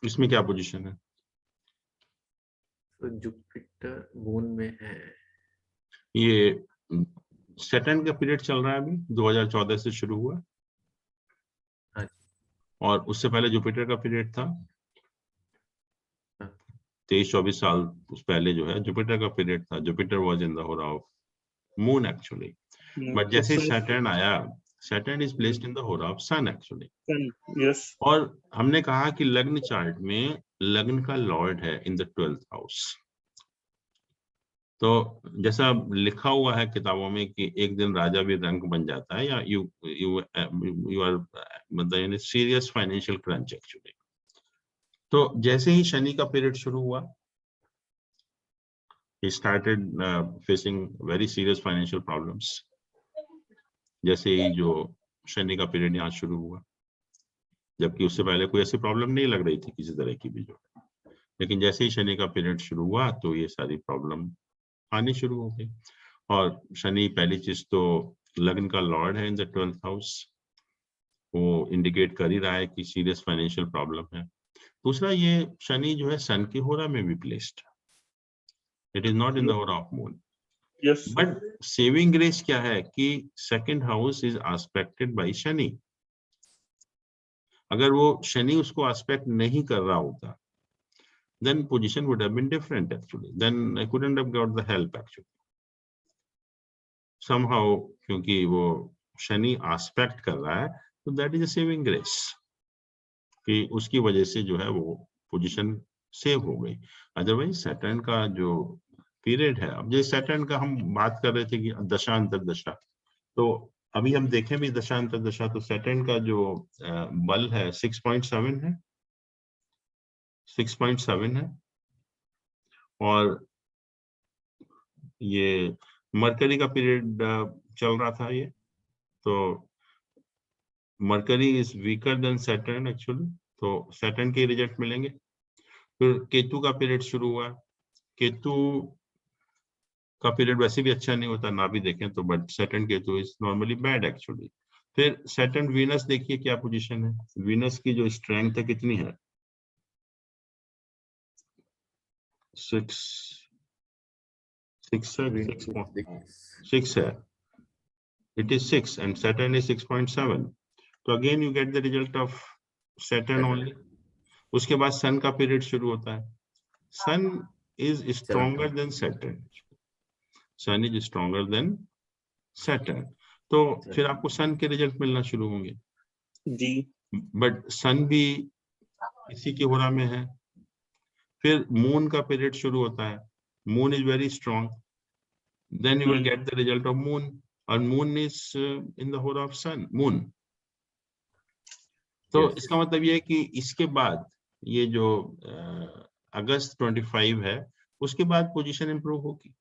इसमें क्या पोजीशन है? तो जुपिटर मून में है. ये सैटर्न का पीरियड चल रहा है अभी, 2014 से शुरू हुआ. हाँ. और उससे पहले जुपिटर का पीरियड था. 23-24 साल उस पहले जो है जुपिटर का पीरियड था. Jupiter was in the hora of moon actually. But जैसे सैटर्न आया, Saturn is placed in the hora of sun actually. Yes. और हमने कहा कि लग्न चार्ट में लग्न का लॉर्ड है इन द 12th हाउस. तो जैसा लिखा हुआ है किताबों में कि एक दिन राजा भी रंक बन जाता है, या यू आर मतलब सीरियस फाइनेंशियल क्रंच एक्चुअली. तो जैसे ही शनि का पीरियड शुरू हुआ, he started facing very serious financial problems. जैसे ही जो शनि का पीरियड यहाँ शुरू हुआ, जबकि उससे पहले कोई ऐसी प्रॉब्लम नहीं लग रही थी किसी तरह की भी जो, लेकिन जैसे ही शनि का पीरियड शुरू हुआ तो ये सारी प्रॉब्लम आनी शुरू हो गई. और शनि पहली चीज तो लग्न का लॉर्ड है इन द 12th हाउस, वो इंडिकेट कर ही रहा है कि सीरियस फाइनेंशियल प्रॉब्लम है. दूसरा, ये शनि जो है सन के होरा में भी placed. It is not in the hora of moon. Yes. But saving grace क्या है कि second house is aspected by Shani. अगर वो शनि उसको एस्पेक्ट नहीं कर रहा होता, then position would have been different actually. Then I couldn't have got the help actually. Somehow, क्योंकि वो शनि एस्पेक्ट कर रहा है, तो that is a saving grace कि उसकी वजह से जो है वो पोजीशन सेव हो गई. अदरवाइज सैटर्न का जो पीरियड है, अब जैसे सैटर्न का हम बात कर रहे थे कि दशा अंतर दशा, तो अभी हम देखें भी दशा अंतर दशा, तो सैटर्न का जो बल है 6.7 है, 6.7 है. और ये मरकरी का पीरियड चल रहा था ये, तो mercury is weaker then Saturn actually, तो सैटर्न के रिजल्ट मिलेंगे. फिर केतु का पीरियड शुरू हुआ. केतु का पीरियड वैसे भी अच्छा नहीं होता ना भी देखें तो, but Saturn Ketu is normally bad actually. फिर सैटर्न वीनस देखिए क्या पोजीशन है. वीनस की जो स्ट्रेंथ है कितनी है? 6 है. It is 6 and Saturn is 6.7. तो again you get the result of Saturn only. उसके बाद सन का पीरियड शुरू होता है. Sun is stronger than Saturn. Sun is stronger than Saturn, तो फिर आपको सन के रिजल्ट मिलना शुरू होंगे जी। बट सन भी इसी की होरा में है। फिर मून का पीरियड शुरू होता है, moon is very strong, then you will get the result of moon, and moon is in the hora of sun moon। तो Yes. इसका मतलब ये है कि इसके बाद ये जो अगस्त 25 है उसके बाद पोजीशन इंप्रूव होगी,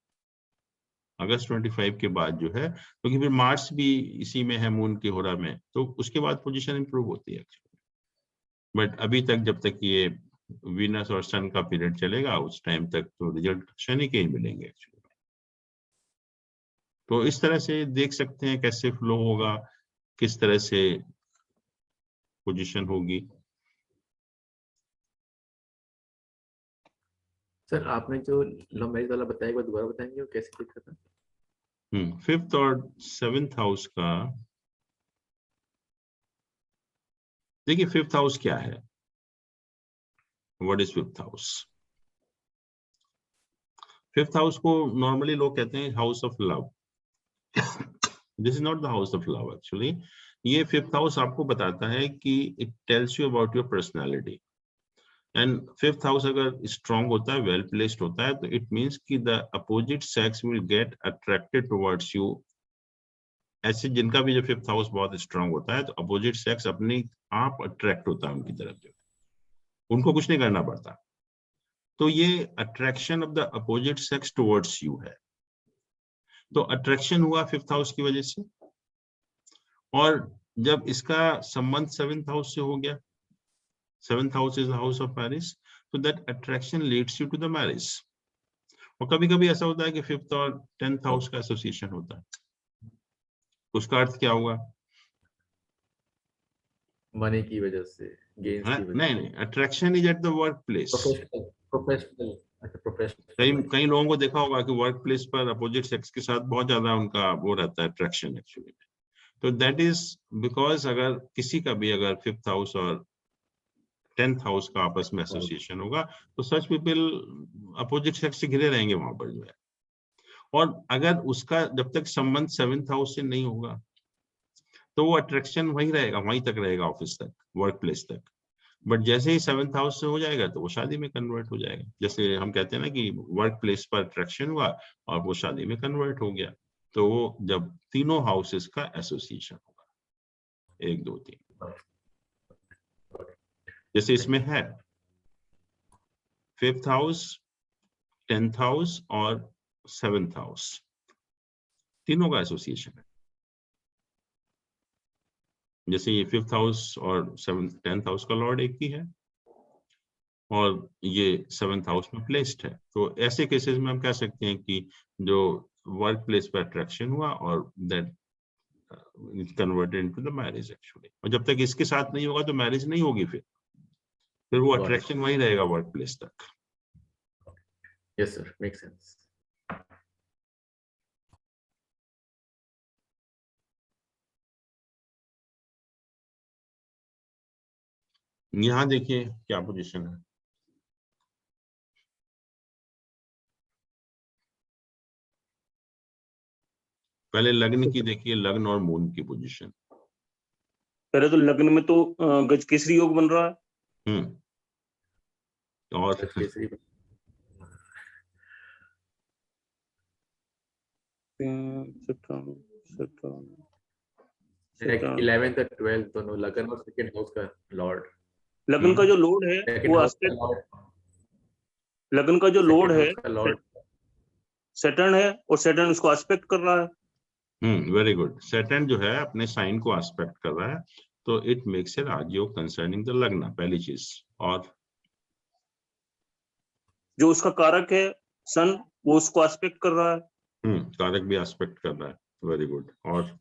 अगस्त 25 के बाद जो है, क्योंकि फिर मार्स भी इसी में है मून के होरा में, तो उसके बाद पोजीशन इंप्रूव होती है। बट अभी तक जब तक ये वीनस और सन का पीरियड चलेगा उस टाइम तक तो रिजल्ट शनि के ही मिलेंगे एक्चुअली। तो इस तरह से देख सकते हैं कैसे फ्लो होगा, किस तरह से पोजीशन होगी। सर आपने जो लव मैरिज वाला बताया, एक बार दोबारा बताएंगे वो कैसे दिखा था? 5th और 7th हाउस का, देखिए 5th हाउस क्या है, what is 5th house? 5th house को नॉर्मली लोग कहते हैं house of love. This is not the house of love actually. ये 5th हाउस आपको बताता है कि it tells you about your personality, and 5th house अगर स्ट्रॉन्ग होता है, वेल प्लेस्ड होता है, तो इट मीन्स कि the opposite sex will get attracted towards you. ऐसे जिनका भी जो 5th हाउस बहुत स्ट्रांग होता है तो अपोजिट सेक्स अपने आप अट्रैक्ट होता है उनकी तरफ, जो उनको कुछ नहीं करना पड़ता। तो ये attraction of the opposite sex towards you है। तो अट्रैक्शन हुआ 5th हाउस की वजह से, और जब इसका संबंध 7th हाउस से हो गया, 7th house is the house of marriage, तो that attraction leads you to the marriage. और कभी कभी ऐसा होता है कि 5th और 10th हाउस का एसोसिएशन होता है, उसका अर्थ क्या हुआ? मनी की वजह से, गेन्स की वजह नहीं नहीं, attraction is at the work place. Professional अच्छा कई प्रोफेशनल कई लोगों को देखा होगा कि वर्क प्लेस पर अपोजिट सेक्स के साथ बहुत ज्यादा उनका वो रहता है अट्रैक्शन एक्चुअली। तो दैट इज बिकॉज अगर किसी का भी अगर 5th हाउस और 10th हाउस का आपस में एसोसिएशन होगा तो सच पीपल अपोजिट सेक्स से घिरे रहेंगे वहां पर जो है। और अगर उसका जब तक संबंध 7th हाउस से नहीं होगा तो वो अट्रैक्शन वहीं रहेगा, वहीं तक रहेगा, ऑफिस तक, वर्क प्लेस तक। बट जैसे ही 7th हाउस से हो जाएगा तो वो शादी में कन्वर्ट हो जाएगा। जैसे हम कहते हैं ना कि वर्क प्लेस पर अट्रैक्शन हुआ और वो शादी में कन्वर्ट हो गया, तो वो जब तीनों हाउसेस का एसोसिएशन होगा, 1 2 3, जैसे इसमें है 5th हाउस, 10th हाउस और 7th हाउस, तीनों का एसोसिएशन है। जैसे ये 5th हाउस और 10th हाउस का लॉर्ड एक ही है और ये 7th हाउस में प्लेस्ड है, तो ऐसे केसेस में हम कह सकते हैं कि जो वर्क प्लेस पर अट्रैक्शन हुआ और that converted into the marriage actually. और जब तक इसके साथ नहीं होगा तो मैरिज नहीं होगी, फिर वो अट्रैक्शन वहीं रहेगा वर्क प्लेस तक। Yes sir, make sense. यहाँ देखिए क्या पोजीशन है, पहले लग्न की देखिए, लग्न और मून की पोजीशन। पहले तो लग्न में तो गजकेसरी योग बन रहा है। और केसरी 11th और 12th दोनों लगन और सेकंड हाउस का लॉर्ड। लगन का जो लोड है सेकंड वो हाउस का एस्पेक्ट, लॉर्ड, लगन का जो लोड सेकंड है हाउस का लॉर्ड सैटर्न है और सैटर्न उसको एस्पेक्ट कर रहा है। Very good. सैटर्न जो है अपने साइन को एस्पेक्ट कर रहा है, तो it makes a rajyog concerning the lagna, पहली चीज। और जो उसका कारक है सन, वो उसको एस्पेक्ट कर रहा है। कारक भी एस्पेक्ट कर रहा है, वेरी गुड। और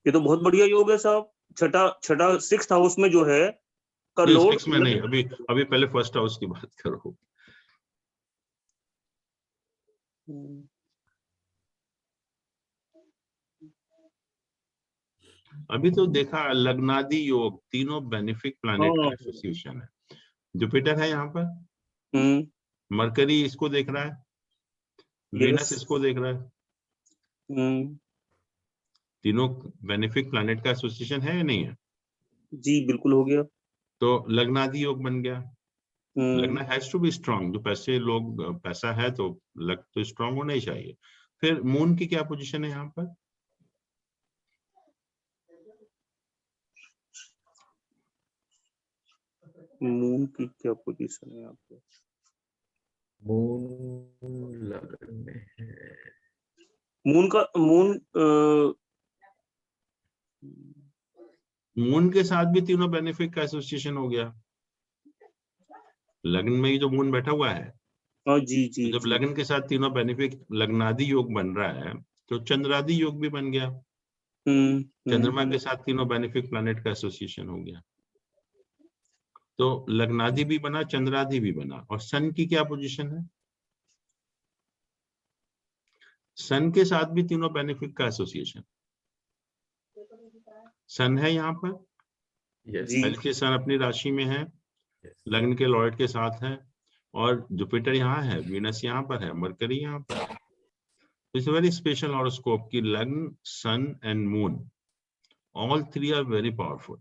ये तो बहुत बढ़िया योग है साहब। छठा 6th हाउस में जो है का नहीं, लोड 6 में नहीं, अभी पहले 1st हाउस की बात करो। अभी तो देखा लग्नादि योग, तीनों बेनिफिक प्लैनेट का एसोसिएशन है। जुपिटर है यहाँ पर, मरकरी इसको देख रहा है, वीनस इसको देख रहा है, तीनों बेनिफिक प्लैनेट का एसोसिएशन है या नहीं है? जी बिल्कुल हो गया। तो लग्नादि योग बन गया। लगना हैज टू बी स्ट्रांग, जो पैसा है तो लग तो स्ट्रांग होना ही चाहिए। फिर मून की क्या पोजीशन है यहाँ पर? मून की क्या पोजीशन है यहाँ पे? मून लगन में है। मून के साथ भी तीनों बेनिफिक का एसोसिएशन हो गया। लग्न में ही तो मून बैठा हुआ है। जी जी। तो जब लग्न के साथ तीनों बेनिफिक लग्नादि योग बन रहा है तो चंद्रादि योग भी बन गया। चंद्रमा के साथ तीनों बेनिफिक प्लैनेट का एसोसिएशन हो गया। तो लग्नादि भी बना, चंद्रादि भी बना। और सन की क्या पोजीशन है? सन के साथ भी तीनों बेनिफिक का एसोसिएशन। सन है यहाँ पर, yes. सन अपनी राशि में है, लग्न के लॉर्ड के साथ है, और जुपिटर यहाँ है, वीनस यहाँ पर है, मरकरी यहाँ पर। It's a very special horoscope की lagna, sun and moon, all three are very powerful.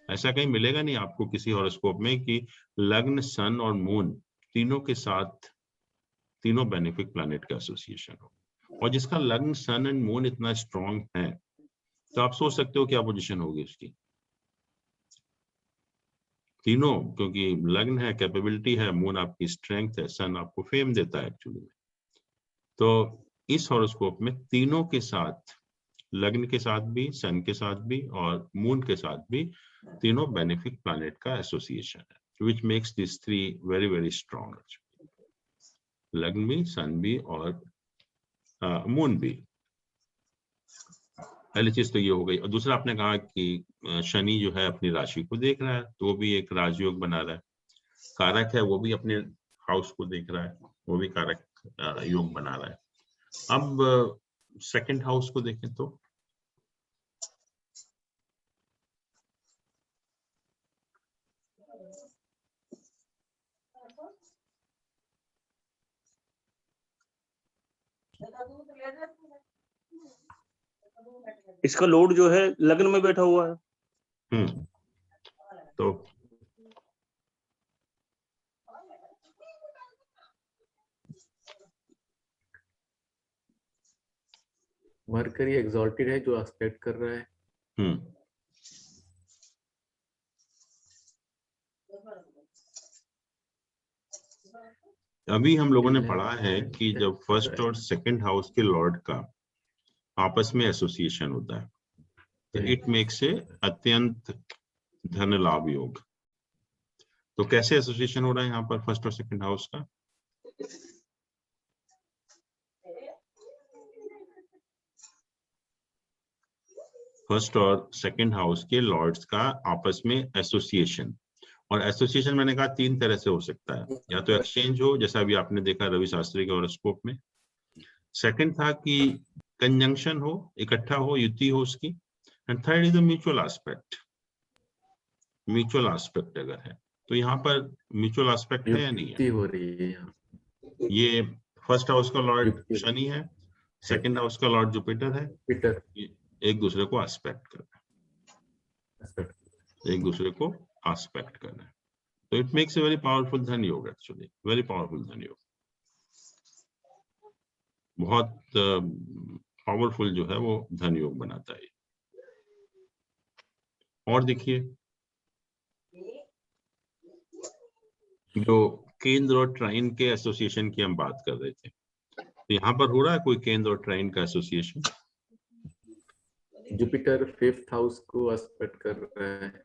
ऐसा कहीं मिलेगा नहीं आपको किसी हॉरोस्कोप में कि लग्न, सन और मून तीनों के साथ तीनों बेनिफिक प्लैनेट का एसोसिएशन हो। और जिसका लग्न, सन एंड मून इतना स्ट्रांग है तो आप सोच सकते हो क्या पोजीशन होगी उसकी। तीनों, क्योंकि लग्न है कैपेबिलिटी है, मून आपकी स्ट्रेंथ है, सन आपको फेम देता है एक्चुअली में। तो इस हॉरोस्कोप में तीनों के साथ, लग्न के साथ भी, सन के साथ भी और मून के साथ भी तीनों बेनिफिक प्लैनेट का एसोसिएशन है, which makes this three very very strong. लग्न भी, सन भी और मून भी। पहली चीज तो ये हो गई। और दूसरा आपने कहा कि शनि जो है अपनी राशि को देख रहा है, तो वो भी एक राजयोग बना रहा है। कारक है, वो भी अपने हाउस को देख रहा है, वो भी कारक योग बना रहा है। अब सेकंड हाउस को देखें तो इसका लोड जो है लग्न में बैठा हुआ है। तो मरकरी एक्सॉल्टेड है जो एस्पेक्ट कर रहा है। अभी हम लोगों ने पढ़ा है कि जब फर्स्ट और सेकंड हाउस के लॉर्ड का आपस में एसोसिएशन होता है तो इट मेक्स ए अत्यंत धन लाभ योग। तो कैसे एसोसिएशन हो रहा है यहाँ पर फर्स्ट और सेकंड हाउस का? फर्स्ट और सेकंड हाउस के लॉर्ड्स का आपस में एसोसिएशन। और एसोसिएशन मैंने कहा तीन तरह से हो सकता है, या तो एक्सचेंज हो, जैसा अभी आपने देखा रवि शास्त्री के हॉरोस्कोप में। सेकंड था कि कंजंक्शन हो, इकट्ठा हो, युति हो उसकी। And third is the mutual aspect. Mutual aspect अगर है तो यहाँ पर म्यूचुअल एस्पेक्ट है या नहीं है? हो रही है यहाँ। ये फर्स्ट हाउस का लॉर्ड शनि है, सेकंड हाउस का लॉर्ड जुपिटर है, एक दूसरे को एस्पेक्ट कर रहे हैं, एक दूसरे को एस्पेक्ट कर रहे हैं। तो it makes a very powerful धन योग, एक्चुअली वेरी पावरफुल धन योग। बहुत पावरफुल जो है वो धन योग बनाता है। और देखिए जो केंद्र और ट्राइन के एसोसिएशन की हम बात कर रहे थे, तो यहाँ पर हो रहा है कोई केंद्र और ट्राइन का एसोसिएशन? जुपिटर फिफ्थ हाउस को एस्पेक्ट कर रहा है।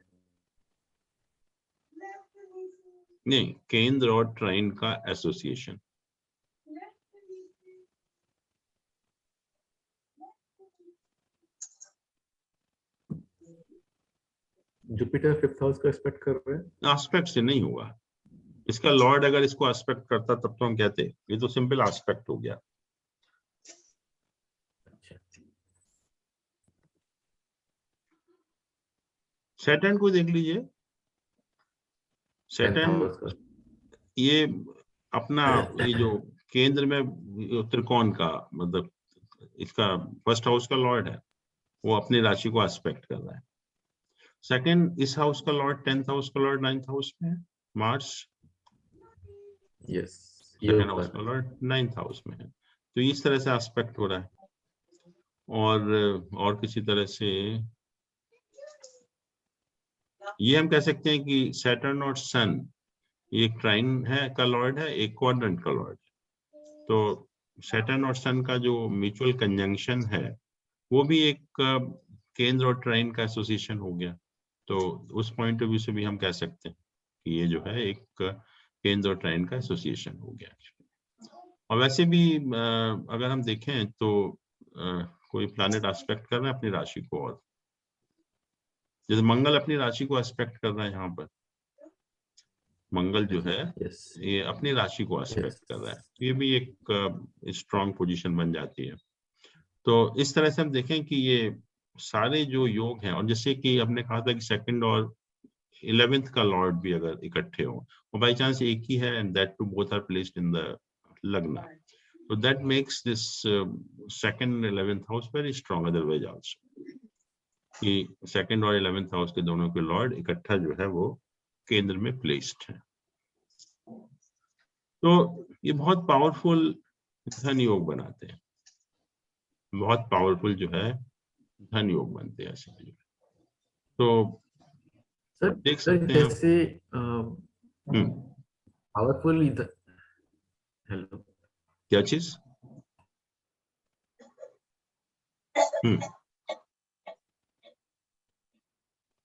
नहीं, केंद्र और ट्राइन का एसोसिएशन। जुपिटर फिफ्थ हाउस को एस्पेक्ट कर रहे हैं। एस्पेक्ट से नहीं हुआ, इसका लॉर्ड अगर इसको एस्पेक्ट करता तब तो हम कहते ये तो सिंपल एस्पेक्ट हो गया। सैटर्न को देख लीजिए, 10th सैटर्न house का। ये अपना ये जो केंद्र में त्रिकोण का मतलब इसका फर्स्ट हाउस का लॉर्ड है, वो अपनी राशि को एस्पेक्ट कर रहा है। सेकंड, इस हाउस का लॉर्ड 10th हाउस का लॉर्ड 9th हाउस में है, मार्स। यस, ये सेकंड हाउस ऊपर का लॉर्ड 9th हाउस में है, तो इस तरह से एस्पेक्ट हो रहा है। और किसी तरह से ये हम कह सकते हैं कि सैटर्न और सन, एक ट्राइन है का लॉर्ड है, एक क्वाड्रेंट का लॉर्ड है। तो सैटर्न और सन का जो म्यूचुअल कंजंक्शन है वो भी एक केंद्र और ट्राइन का एसोसिएशन हो गया। तो उस पॉइंट ऑफ व्यू से भी हम कह सकते हैं कि ये जो है एक केंद्र और ट्राइन का एसोसिएशन हो गया। और वैसे भी अगर हम देखें तो कोई प्लैनेट एस्पेक्ट कर रहा है अपनी राशि को, और जैसे मंगल अपनी राशि को एस्पेक्ट कर रहा है, यहाँ पर मंगल जो है ये अपनी राशि को एस्पेक्ट कर रहा है, ये भी एक स्ट्रॉन्ग पोजीशन बन जाती है। तो इस तरह से हम देखें कि ये सारे जो योग हैं, और जैसे कि हमने कहा था कि सेकंड और 11th का लॉर्ड भी अगर इकट्ठे हो और बाई चांस एक ही है, and that too both are placed in the lagna, तो that makes this second 11th house very strong otherwise also, कि सेकंड और 11th हाउस के दोनों के लॉर्ड इकट्ठा जो है वो केंद्र में प्लेस्ड है। तो ये बहुत पावरफुल धन योग बनाते हैं, बहुत पावरफुल जो है धन योग बनते हैं ऐसे। तो सर, देख सकते हैं जैसे पावरफुल इधर, हेलो, क्या चीज?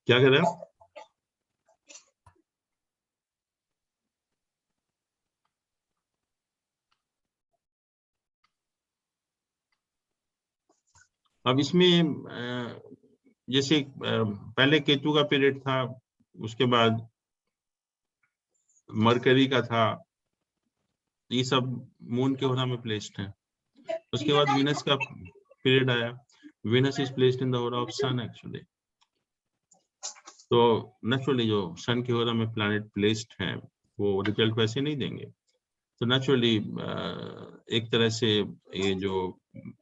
क्या कह रहे हैं आप? अब इसमें जैसे पहले केतु का पीरियड था, उसके बाद मरकरी का था, ये सब मून के होरा में प्लेस्ड है। उसके बाद वीनस का पीरियड आया, Venus is placed in the hora of sun actually. तो नेचुरली जो सन के होरा में प्लैनेट प्लेस्ड है वो रिजल्ट वैसे नहीं देंगे। तो नेचुरली एक तरह से ये जो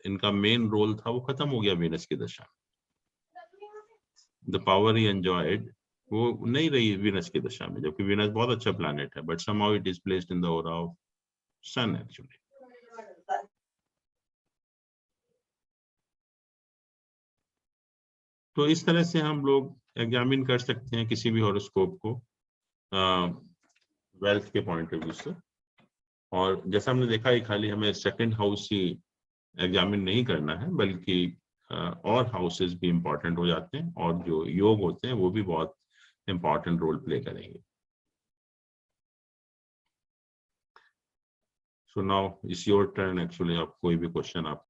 इनका मेन रोल था वो खत्म हो गया वीनस की दशा। द पावर ही एंजॉयड वो नहीं रही वीनस की दशा में, जबकि वीनस बहुत अच्छा प्लैनेट है, but somehow it is placed in the aura of sun actually. तो इस तरह से हम लोग एग्जामिन कर सकते हैं किसी भी हॉरोस्कोप को वेल्थ के पॉइंट ऑफ व्यू से। और जैसा हमने देखा है, खाली हमें सेकंड हाउस ही एग्जामिन नहीं करना है, बल्कि और हाउसेस भी इंपॉर्टेंट हो जाते हैं, और जो योग होते हैं वो भी बहुत इंपॉर्टेंट रोल प्ले करेंगे। So now it's your turn actually, आप कोई भी क्वेश्चन आप